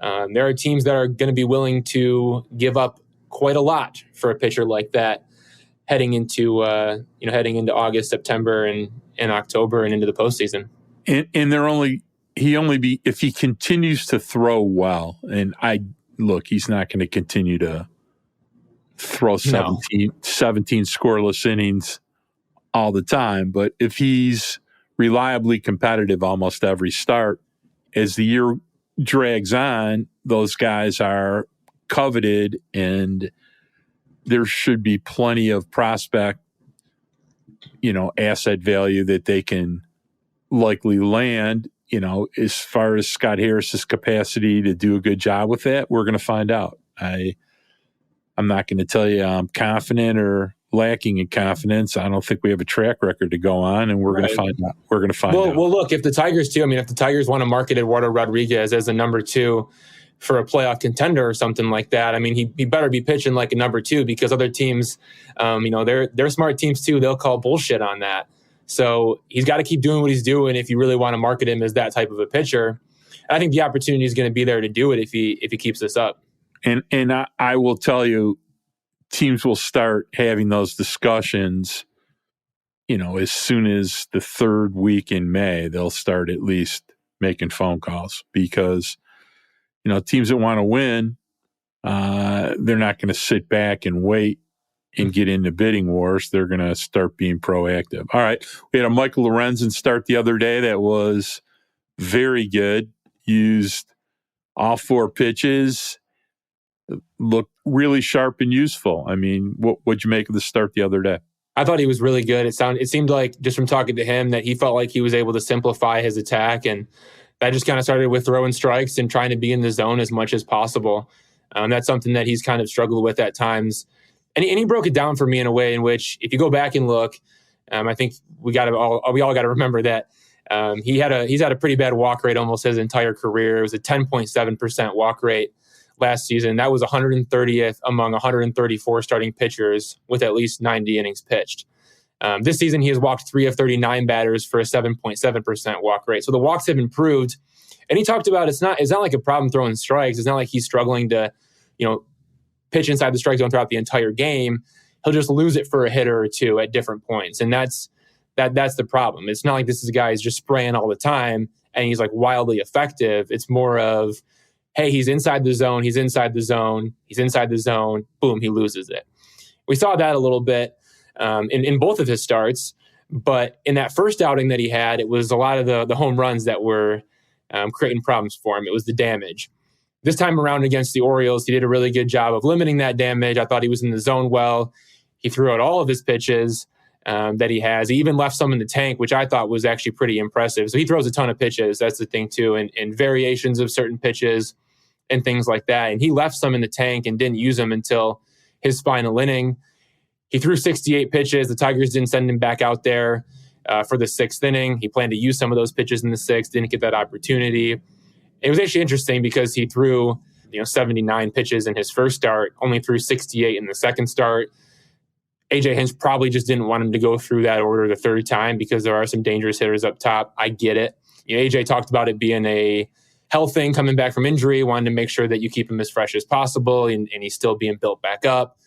there are teams that are going to be willing to give up quite a lot for a pitcher like that heading into August, September, and October and into the postseason. And if he continues to throw well, and he's not going to continue to throw 17 scoreless innings all the time, but if he's reliably competitive almost every start, as the year drags on, those guys are coveted, and there should be plenty of prospect, asset value that they can likely land. As far as Scott Harris's capacity to do a good job with that, we're going to find out. I'm not going to tell you I'm confident or lacking in confidence. I don't think we have a track record to go on, and we're going to find out. We're going to find out. Well, look, if the Tigers want to market Eduardo Rodriguez as a number 2 for a playoff contender or something like that, I mean, he better be pitching like a number 2, because other teams, they're smart teams too. They'll call bullshit on that. So he's got to keep doing what he's doing if you really want to market him as that type of a pitcher. And I think the opportunity is going to be there to do it if he keeps this up. And I will tell you, teams will start having those discussions, as soon as the third week in May. They'll start at least making phone calls, because, teams that want to win, they're not going to sit back and wait and get into bidding wars. They're going to start being proactive. All right. We had a Michael Lorenzen start the other day that was very good. Used all 4 pitches. Looked really sharp and useful. I mean, what'd you make of the start the other day? I thought he was really good. It seemed like, just from talking to him, that he felt like he was able to simplify his attack, and that just kind of started with throwing strikes and trying to be in the zone as much as possible. That's something that he's kind of struggled with at times. And he broke it down for me in a way in which, if you go back and look, I think we all got to remember that he's had a pretty bad walk rate almost his entire career. It was a 10.7% walk rate last season. That was 130th among 134 starting pitchers with at least 90 innings pitched. This season, he has walked 3 of 39 batters for a 7.7% walk rate. So the walks have improved. And he talked about it's not like a problem throwing strikes. It's not like he's struggling to, pitch inside the strike zone throughout the entire game. He'll just lose it for a hitter or two at different points. And that's the problem. It's not like this is a guy who's just spraying all the time and he's like wildly effective. It's more of, hey, he's inside the zone, he's inside the zone, he's inside the zone, boom, he loses it. We saw that a little bit in both of his starts, but in that first outing that he had, it was a lot of the home runs that were creating problems for him. It was the damage. This time around against the Orioles, he did a really good job of limiting that damage. I thought he was in the zone well. He threw out all of his pitches that he has. He even left some in the tank, which I thought was actually pretty impressive. So he throws a ton of pitches. That's the thing, too, and variations of certain pitches and things like that. And he left some in the tank and didn't use them until his final inning. He threw 68 pitches. The Tigers didn't send him back out there for the 6th inning. He planned to use some of those pitches in the 6th, didn't get that opportunity. It was actually interesting because he threw 79 pitches in his first start, only threw 68 in the second start. AJ Hinch probably just didn't want him to go through that order the third time because there are some dangerous hitters up top. I get it. AJ talked about it being a health thing, coming back from injury, wanted to make sure that you keep him as fresh as possible, and he's still being built back up.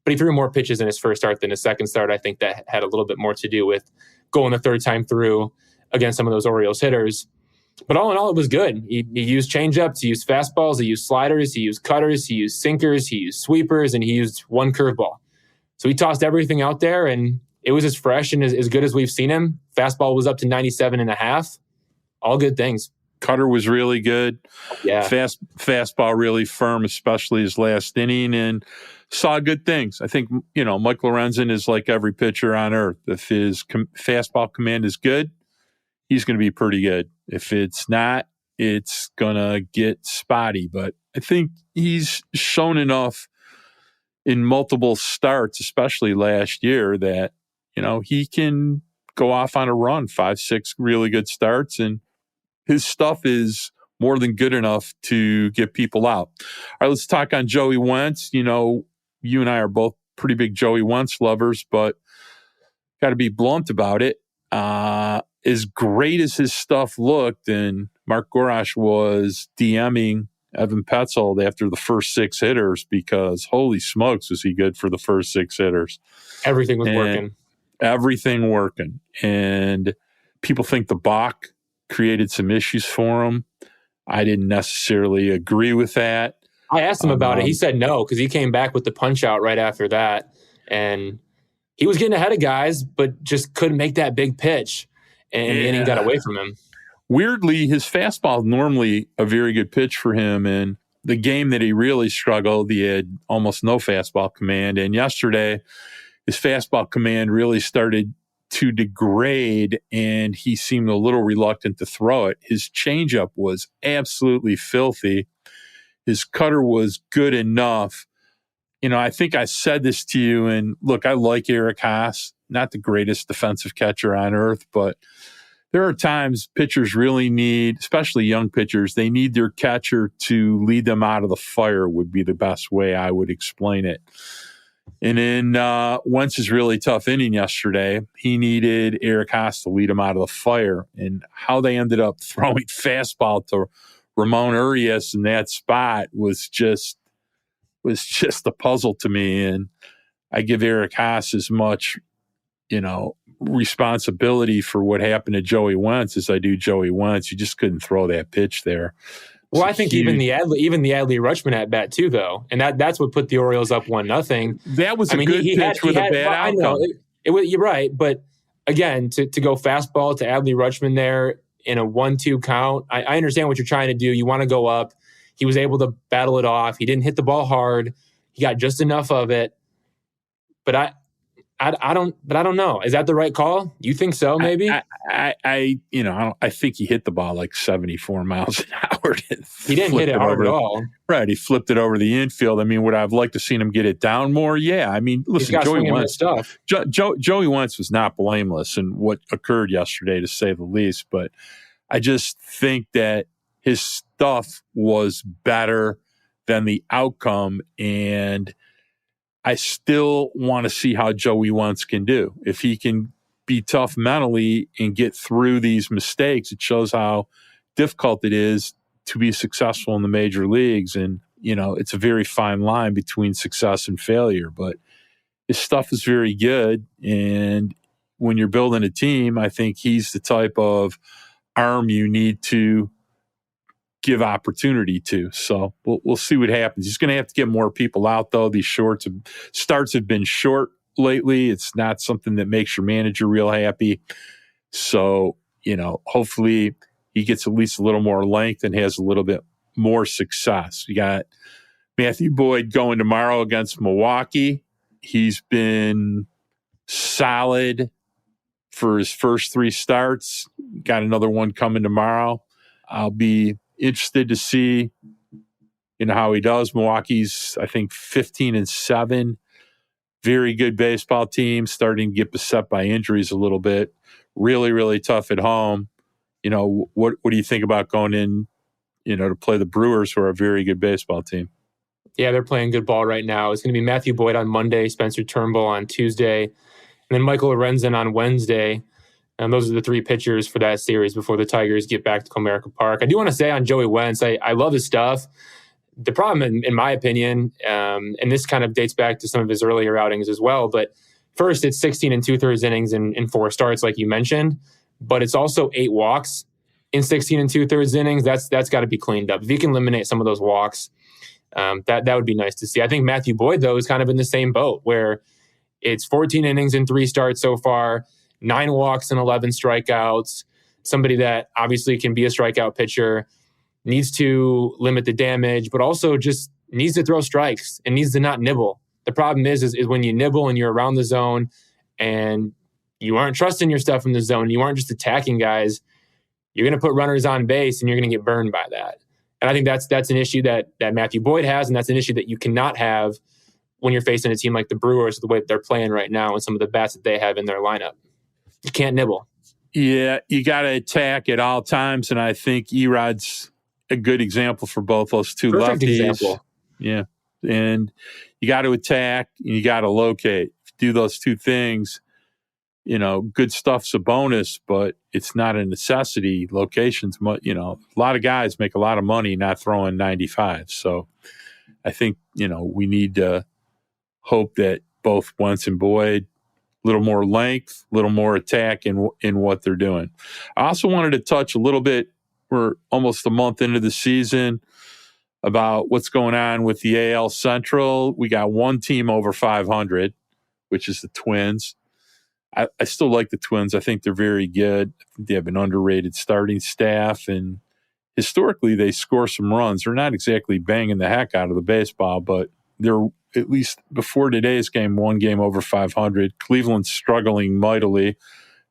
But he threw more pitches in his first start than his second start. I think that had a little bit more to do with going the third time through against some of those Orioles hitters. But all in all, it was good. He used changeups, he used fastballs, he used sliders, he used cutters, he used sinkers, he used sweepers, and he used one curveball. So he tossed everything out there, and it was as fresh and as good as we've seen him. Fastball was up to 97.5. All good things. Cutter was really good. Yeah. Fastball really firm, especially his last inning, and saw good things. I think, Mike Lorenzen is like every pitcher on earth. If his fastball command is good, he's going to be pretty good. If it's not, it's going to get spotty. But I think he's shown enough in multiple starts, especially last year, that, he can go off on a run, 5-6 really good starts, and his stuff is more than good enough to get people out. All right, let's talk on Joey Wentz. You and I are both pretty big Joey Wentz lovers, but got to be blunt about it. As great as his stuff looked, and Mark Gorash was DMing Evan Petzold after the first 6 hitters because holy smokes was he good for the first 6 hitters. Everything was working. Everything working. And people think the balk created some issues for him. I didn't necessarily agree with that. I asked him about it. He said no, because he came back with the punch out right after that. And he was getting ahead of guys, but just couldn't make that big pitch. And the inning got away from him. Weirdly, his fastball normally a very good pitch for him. And the game that he really struggled, he had almost no fastball command. And yesterday, his fastball command really started to degrade, and he seemed a little reluctant to throw it. His changeup was absolutely filthy. His cutter was good enough. I think I said this to you, and look, I like Eric Haas, not the greatest defensive catcher on earth, but there are times pitchers really need, especially young pitchers, they need their catcher to lead them out of the fire would be the best way I would explain it. And in Wentz's really tough inning yesterday, he needed Eric Haas to lead him out of the fire. And how they ended up throwing fastball to Ramon Urias in that spot was just a puzzle to me. And I give Eric Haas as much, responsibility for what happened to Joey Wentz as I do Joey Wentz. You just couldn't throw that pitch there. Well, I think even the Adley Rutschman at bat too, though, and that's what put the Orioles up 1-0. That was a good pitch with a bad outcome. I know, you're right, but again, to go fastball to Adley Rutschman there in a 1-2 count, I understand what you're trying to do. You want to go up. He was able to battle it off. He didn't hit the ball hard. He got just enough of it. But I don't know. Is that the right call? You think so? Maybe. I think he hit the ball like 74 miles an hour. He didn't hit it hard at all. Right. He flipped it over the infield. I mean, would I have liked to seen him get it down more? Yeah. I mean, listen, Joey Wentz was not blameless in what occurred yesterday, to say the least. But I just think that his stuff was better than the outcome, and I still want to see how Joey Wentz can do. If he can be tough mentally and get through these mistakes, it shows how difficult it is to be successful in the major leagues. And, it's a very fine line between success and failure, but his stuff is very good. And when you're building a team, I think he's the type of arm you need to give opportunity to. So we'll see what happens. He's going to have to get more people out, though. These starts have been short lately. It's not something that makes your manager real happy. So, hopefully he gets at least a little more length and has a little bit more success. You got Matthew Boyd going tomorrow against Milwaukee. He's been solid for his first 3 starts. Got another one coming tomorrow. I'll be interested to see, how he does. Milwaukee's, I think, 15-7. Very good baseball team, starting to get beset by injuries a little bit. Really, really tough at home. What do you think about going in, to play the Brewers, who are a very good baseball team? Yeah, they're playing good ball right now. It's going to be Matthew Boyd on Monday, Spencer Turnbull on Tuesday, and then Michael Lorenzen on Wednesday. And those are the 3 pitchers for that series before the Tigers get back to Comerica Park. I do want to say on Joey Wentz, I love his stuff. The problem, in my opinion, and this kind of dates back to some of his earlier outings as well, but first, it's 16 2/3 innings in 4 starts, like you mentioned, but it's also 8 walks in 16 2/3 innings, that's got to be cleaned up. If you can eliminate some of those walks, that would be nice to see. I think Matthew Boyd, though, is kind of in the same boat where it's 14 innings and 3 starts so far, 9 walks and 11 strikeouts. Somebody that obviously can be a strikeout pitcher, needs to limit the damage, but also just needs to throw strikes and needs to not nibble. The problem is when you nibble and you're around the zone and you aren't trusting your stuff in the zone, you aren't just attacking guys, you're going to put runners on base and you're going to get burned by that. And I think that's an issue that Matthew Boyd has, and that's an issue that you cannot have when you're facing a team like the Brewers, the way that they're playing right now and some of the bats that they have in their lineup. You can't nibble. Yeah, you got to attack at all times, and I think Erod's a good example for both those two Perfect lefties. example. Yeah, and you got to attack and you got to locate. Do those two things. Good stuff's a bonus, but it's not a necessity. Locations, a lot of guys make a lot of money not throwing 95. So I think, we need to hope that both Wentz and Boyd, a little more length, a little more attack in what they're doing. I also wanted to touch a little bit, we're almost a month into the season, about what's going on with the AL Central. We got one team over 500, which is the Twins. I still like the Twins. I think they're very good. I think they have an underrated starting staff, and historically they score some runs. They're not exactly banging the heck out of the baseball, but they're, at least before today's game, one game over 500. Cleveland's struggling mightily,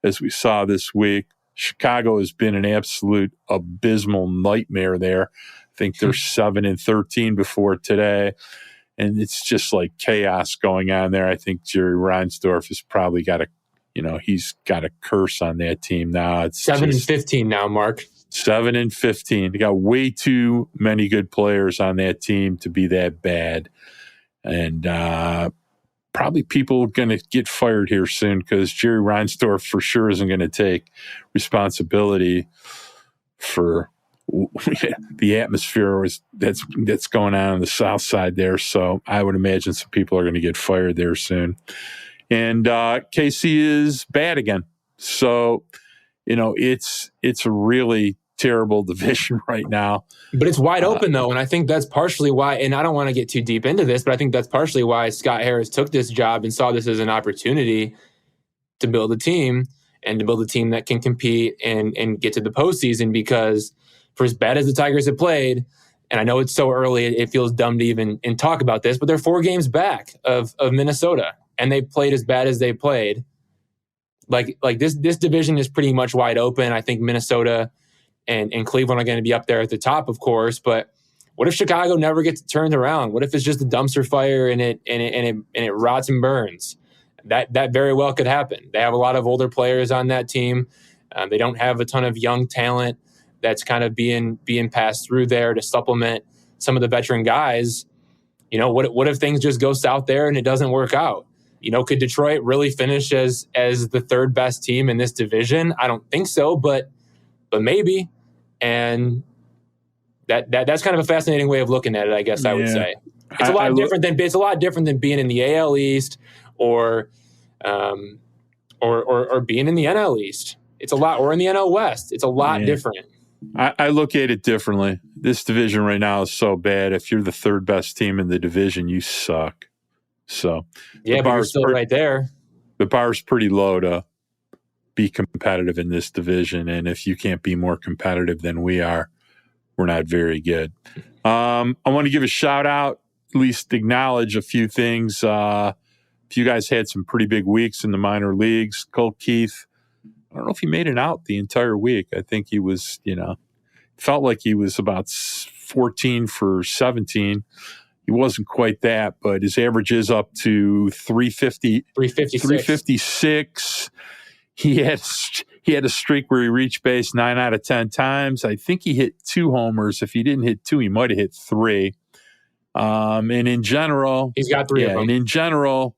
as we saw this week. Chicago has been an absolute abysmal nightmare there. I think they're 7-13 before today. And it's just like chaos going on there. I think Jerry Reinsdorf has probably got he's got a curse on that team now. It's 7-15 now, Mark. 7-15. They got way too many good players on that team to be that bad. And probably people are going to get fired here soon because Jerry Reinsdorf for sure isn't going to take responsibility for the atmosphere that's going on the south side there. So I would imagine some people are going to get fired there soon. And KC is bad again. So, it's a really terrible division right now. But it's wide open, though, and I think that's partially why, and I don't want to get too deep into this, but I think that's partially why Scott Harris took this job and saw this as an opportunity to build a team and to build a team that can compete and get to the postseason, because for as bad as the Tigers have played, and I know it's so early, it feels dumb to even talk about this, but they're 4 games back of Minnesota, and they played as bad as they played. Like this division is pretty much wide open. I think Minnesota and Cleveland are going to be up there at the top, of course. But what if Chicago never gets turned around? What if it's just a dumpster fire and it rots and burns? That very well could happen. They have a lot of older players on that team. They don't have a ton of young talent that's kind of being passed through there to supplement some of the veteran guys. What if things just go south there and it doesn't work out? Could Detroit really finish as the 3rd best team in this division? I don't think so, but maybe. And that's kind of a fascinating way of looking at it, I guess I would say. It's a lot different than being in the AL East or being in the NL East. It's a lot, or in the NL West. It's a lot different. I look at it differently. This division right now is so bad. If you're the 3rd best team in the division, you suck. So yeah, but you're still right there. The bar's pretty low to be competitive in this division, and if you can't be more competitive than we are, we're not very good. I want to give a shout out, at least acknowledge a few things. A few guys had some pretty big weeks in the minor leagues. Colt Keith, I don't know if he made it out the entire week. I think he was, felt like he was about 14 for 17. He wasn't quite that, but his average is up to 356. He had a streak where he reached base 9 out of 10 times. I think he hit 2 homers. If he didn't hit 2, he might have hit 3. And in general, he's got 3 of them. And in general,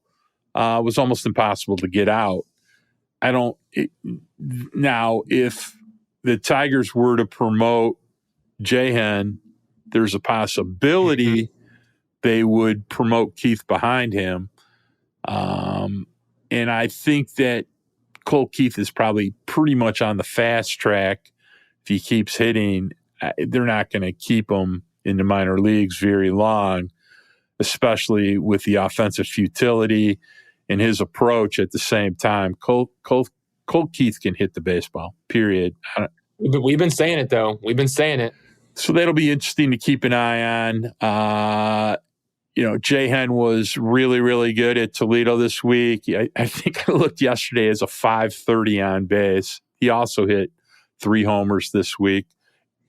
it was almost impossible to get out. Now, if the Tigers were to promote Jahan, there's a possibility they would promote Keith behind him. And I think that Colt Keith is probably pretty much on the fast track if he keeps hitting, they're not going to keep him in the minor leagues very long, especially with the offensive futility and his approach at the same time. Colt Keith can hit the baseball, period. We've been saying it, though. We've been saying it. So that'll be interesting to keep an eye on. Jay Hen was really, really good at Toledo this week. I think I looked yesterday as a .530 on base. He also hit 3 homers this week.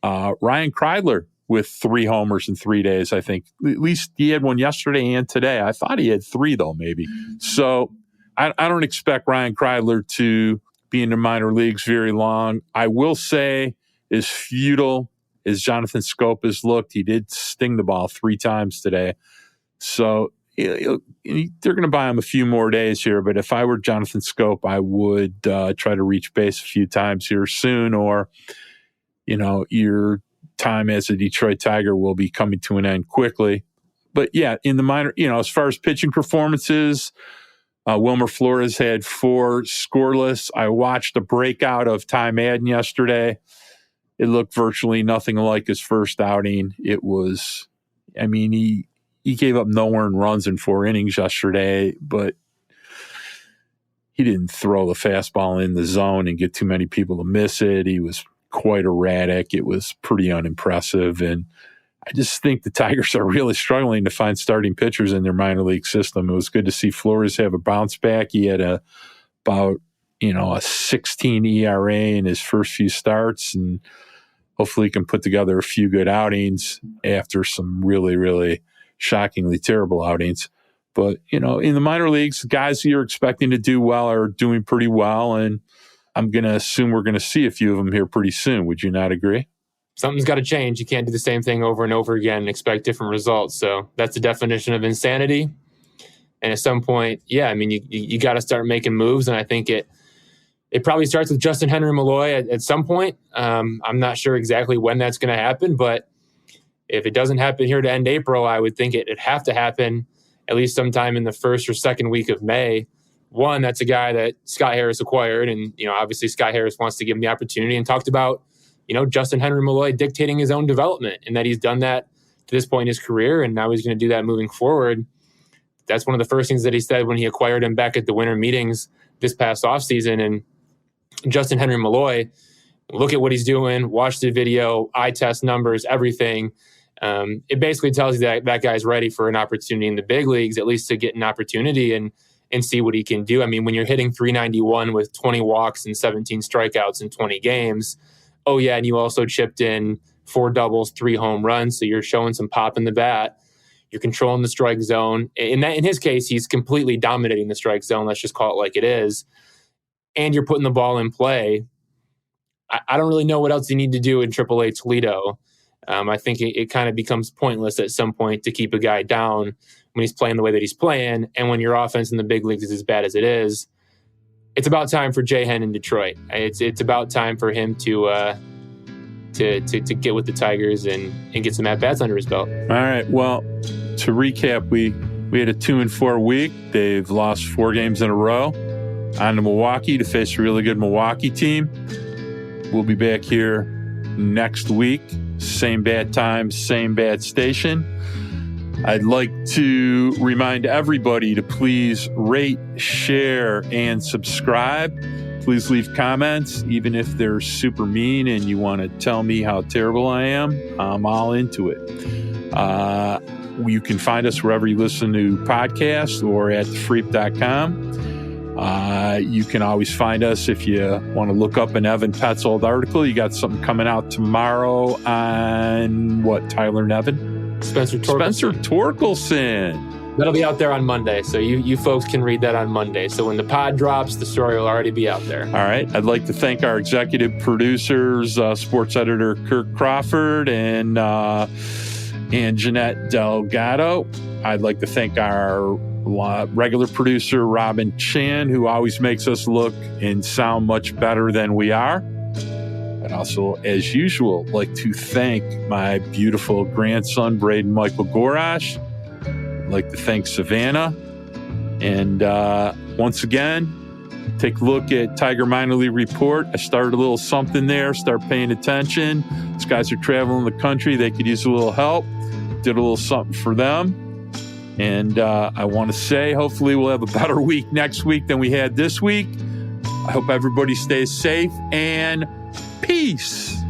Ryan Kreidler with 3 homers in 3 days, I think. At least he had one yesterday and today. I thought he had 3, though, maybe. So I don't expect Ryan Kreidler to be in the minor leagues very long. I will say, as futile as Jonathan Scope has looked, he did sting the ball 3 times today. So they're going to buy him a few more days here. But if I were Jonathan Scope, I would try to reach base a few times here soon, or, your time as a Detroit Tiger will be coming to an end quickly. But yeah, in the minor, as far as pitching performances, Wilmer Flores had 4 scoreless. I watched a breakout of Ty Madden yesterday. It looked virtually nothing like his first outing. It was, he gave up no earned runs in 4 innings yesterday, but he didn't throw the fastball in the zone and get too many people to miss it. He was quite erratic. It was pretty unimpressive. And I just think the Tigers are really struggling to find starting pitchers in their minor league system. It was good to see Flores have a bounce back. He had about a 16 ERA in his first few starts, and hopefully he can put together a few good outings after some really, really shockingly terrible outings. But, in the minor leagues, guys you're expecting to do well are doing pretty well, and I'm going to assume we're going to see a few of them here pretty soon. Would you not agree? Something's got to change. You can't do the same thing over and over again and expect different results. So that's the definition of insanity. And at some point, you got to start making moves. And I think it probably starts with Justin Henry Malloy at some point. I'm not sure exactly when that's going to happen, but if it doesn't happen here to end April, I would think it'd have to happen at least sometime in the first or second week of May. One, that's a guy that Scott Harris acquired, and obviously Scott Harris wants to give him the opportunity, and talked about Justin Henry Malloy dictating his own development, and that he's done that to this point in his career, and now he's going to do that moving forward. That's one of the first things that he said when he acquired him back at the winter meetings this past offseason. And Justin Henry Malloy, look at what he's doing, watch the video, eye test numbers, everything. It basically tells you that guy's ready for an opportunity in the big leagues, at least to get an opportunity and see what he can do. When you're hitting .391 with 20 walks and 17 strikeouts in 20 games, oh yeah, and you also chipped in 4 doubles, 3 home runs, so you're showing some pop in the bat. You're controlling the strike zone. In his case, he's completely dominating the strike zone. Let's just call it like it is. And you're putting the ball in play. I don't really know what else you need to do in AAA Toledo. I think it kind of becomes pointless at some point to keep a guy down when he's playing the way that he's playing. And when your offense in the big leagues is as bad as it is, it's about time for Jay Hen in Detroit. It's about time for him to get with the Tigers and get some at-bats under his belt. All right. Well, to recap, we had a 2-4 week. They've lost 4 games in a row. On to Milwaukee to face a really good Milwaukee team. We'll be back here next week. Same bad time, same bad station. I'd like to remind everybody to please rate, share, and subscribe. Please leave comments, even if they're super mean and you want to tell me how terrible I am. I'm all into it. You can find us wherever you listen to podcasts or at thefreep.com. You can always find us if you want to look up an Evan Petz old article. You got something coming out tomorrow on what, Tyler Nevin? Spencer Torkelson. That'll be out there on Monday, so you folks can read that on Monday. So when the pod drops, the story will already be out there. All right. I'd like to thank our executive producers, sports editor Kirk Crawford and Jeanette Delgado. I'd like to thank our regular producer, Robin Chan, who always makes us look and sound much better than we are. I'd also, as usual, like to thank my beautiful grandson, Braden Michael Gorash. I'd like to thank Savannah. And once again, Take a look at Tiger Minor League Report. I started a little something there. Start paying attention. These guys are traveling the country. They could use a little help. Did a little something for them. And I want to say, hopefully we'll have a better week next week than we had this week. I hope everybody stays safe, and peace.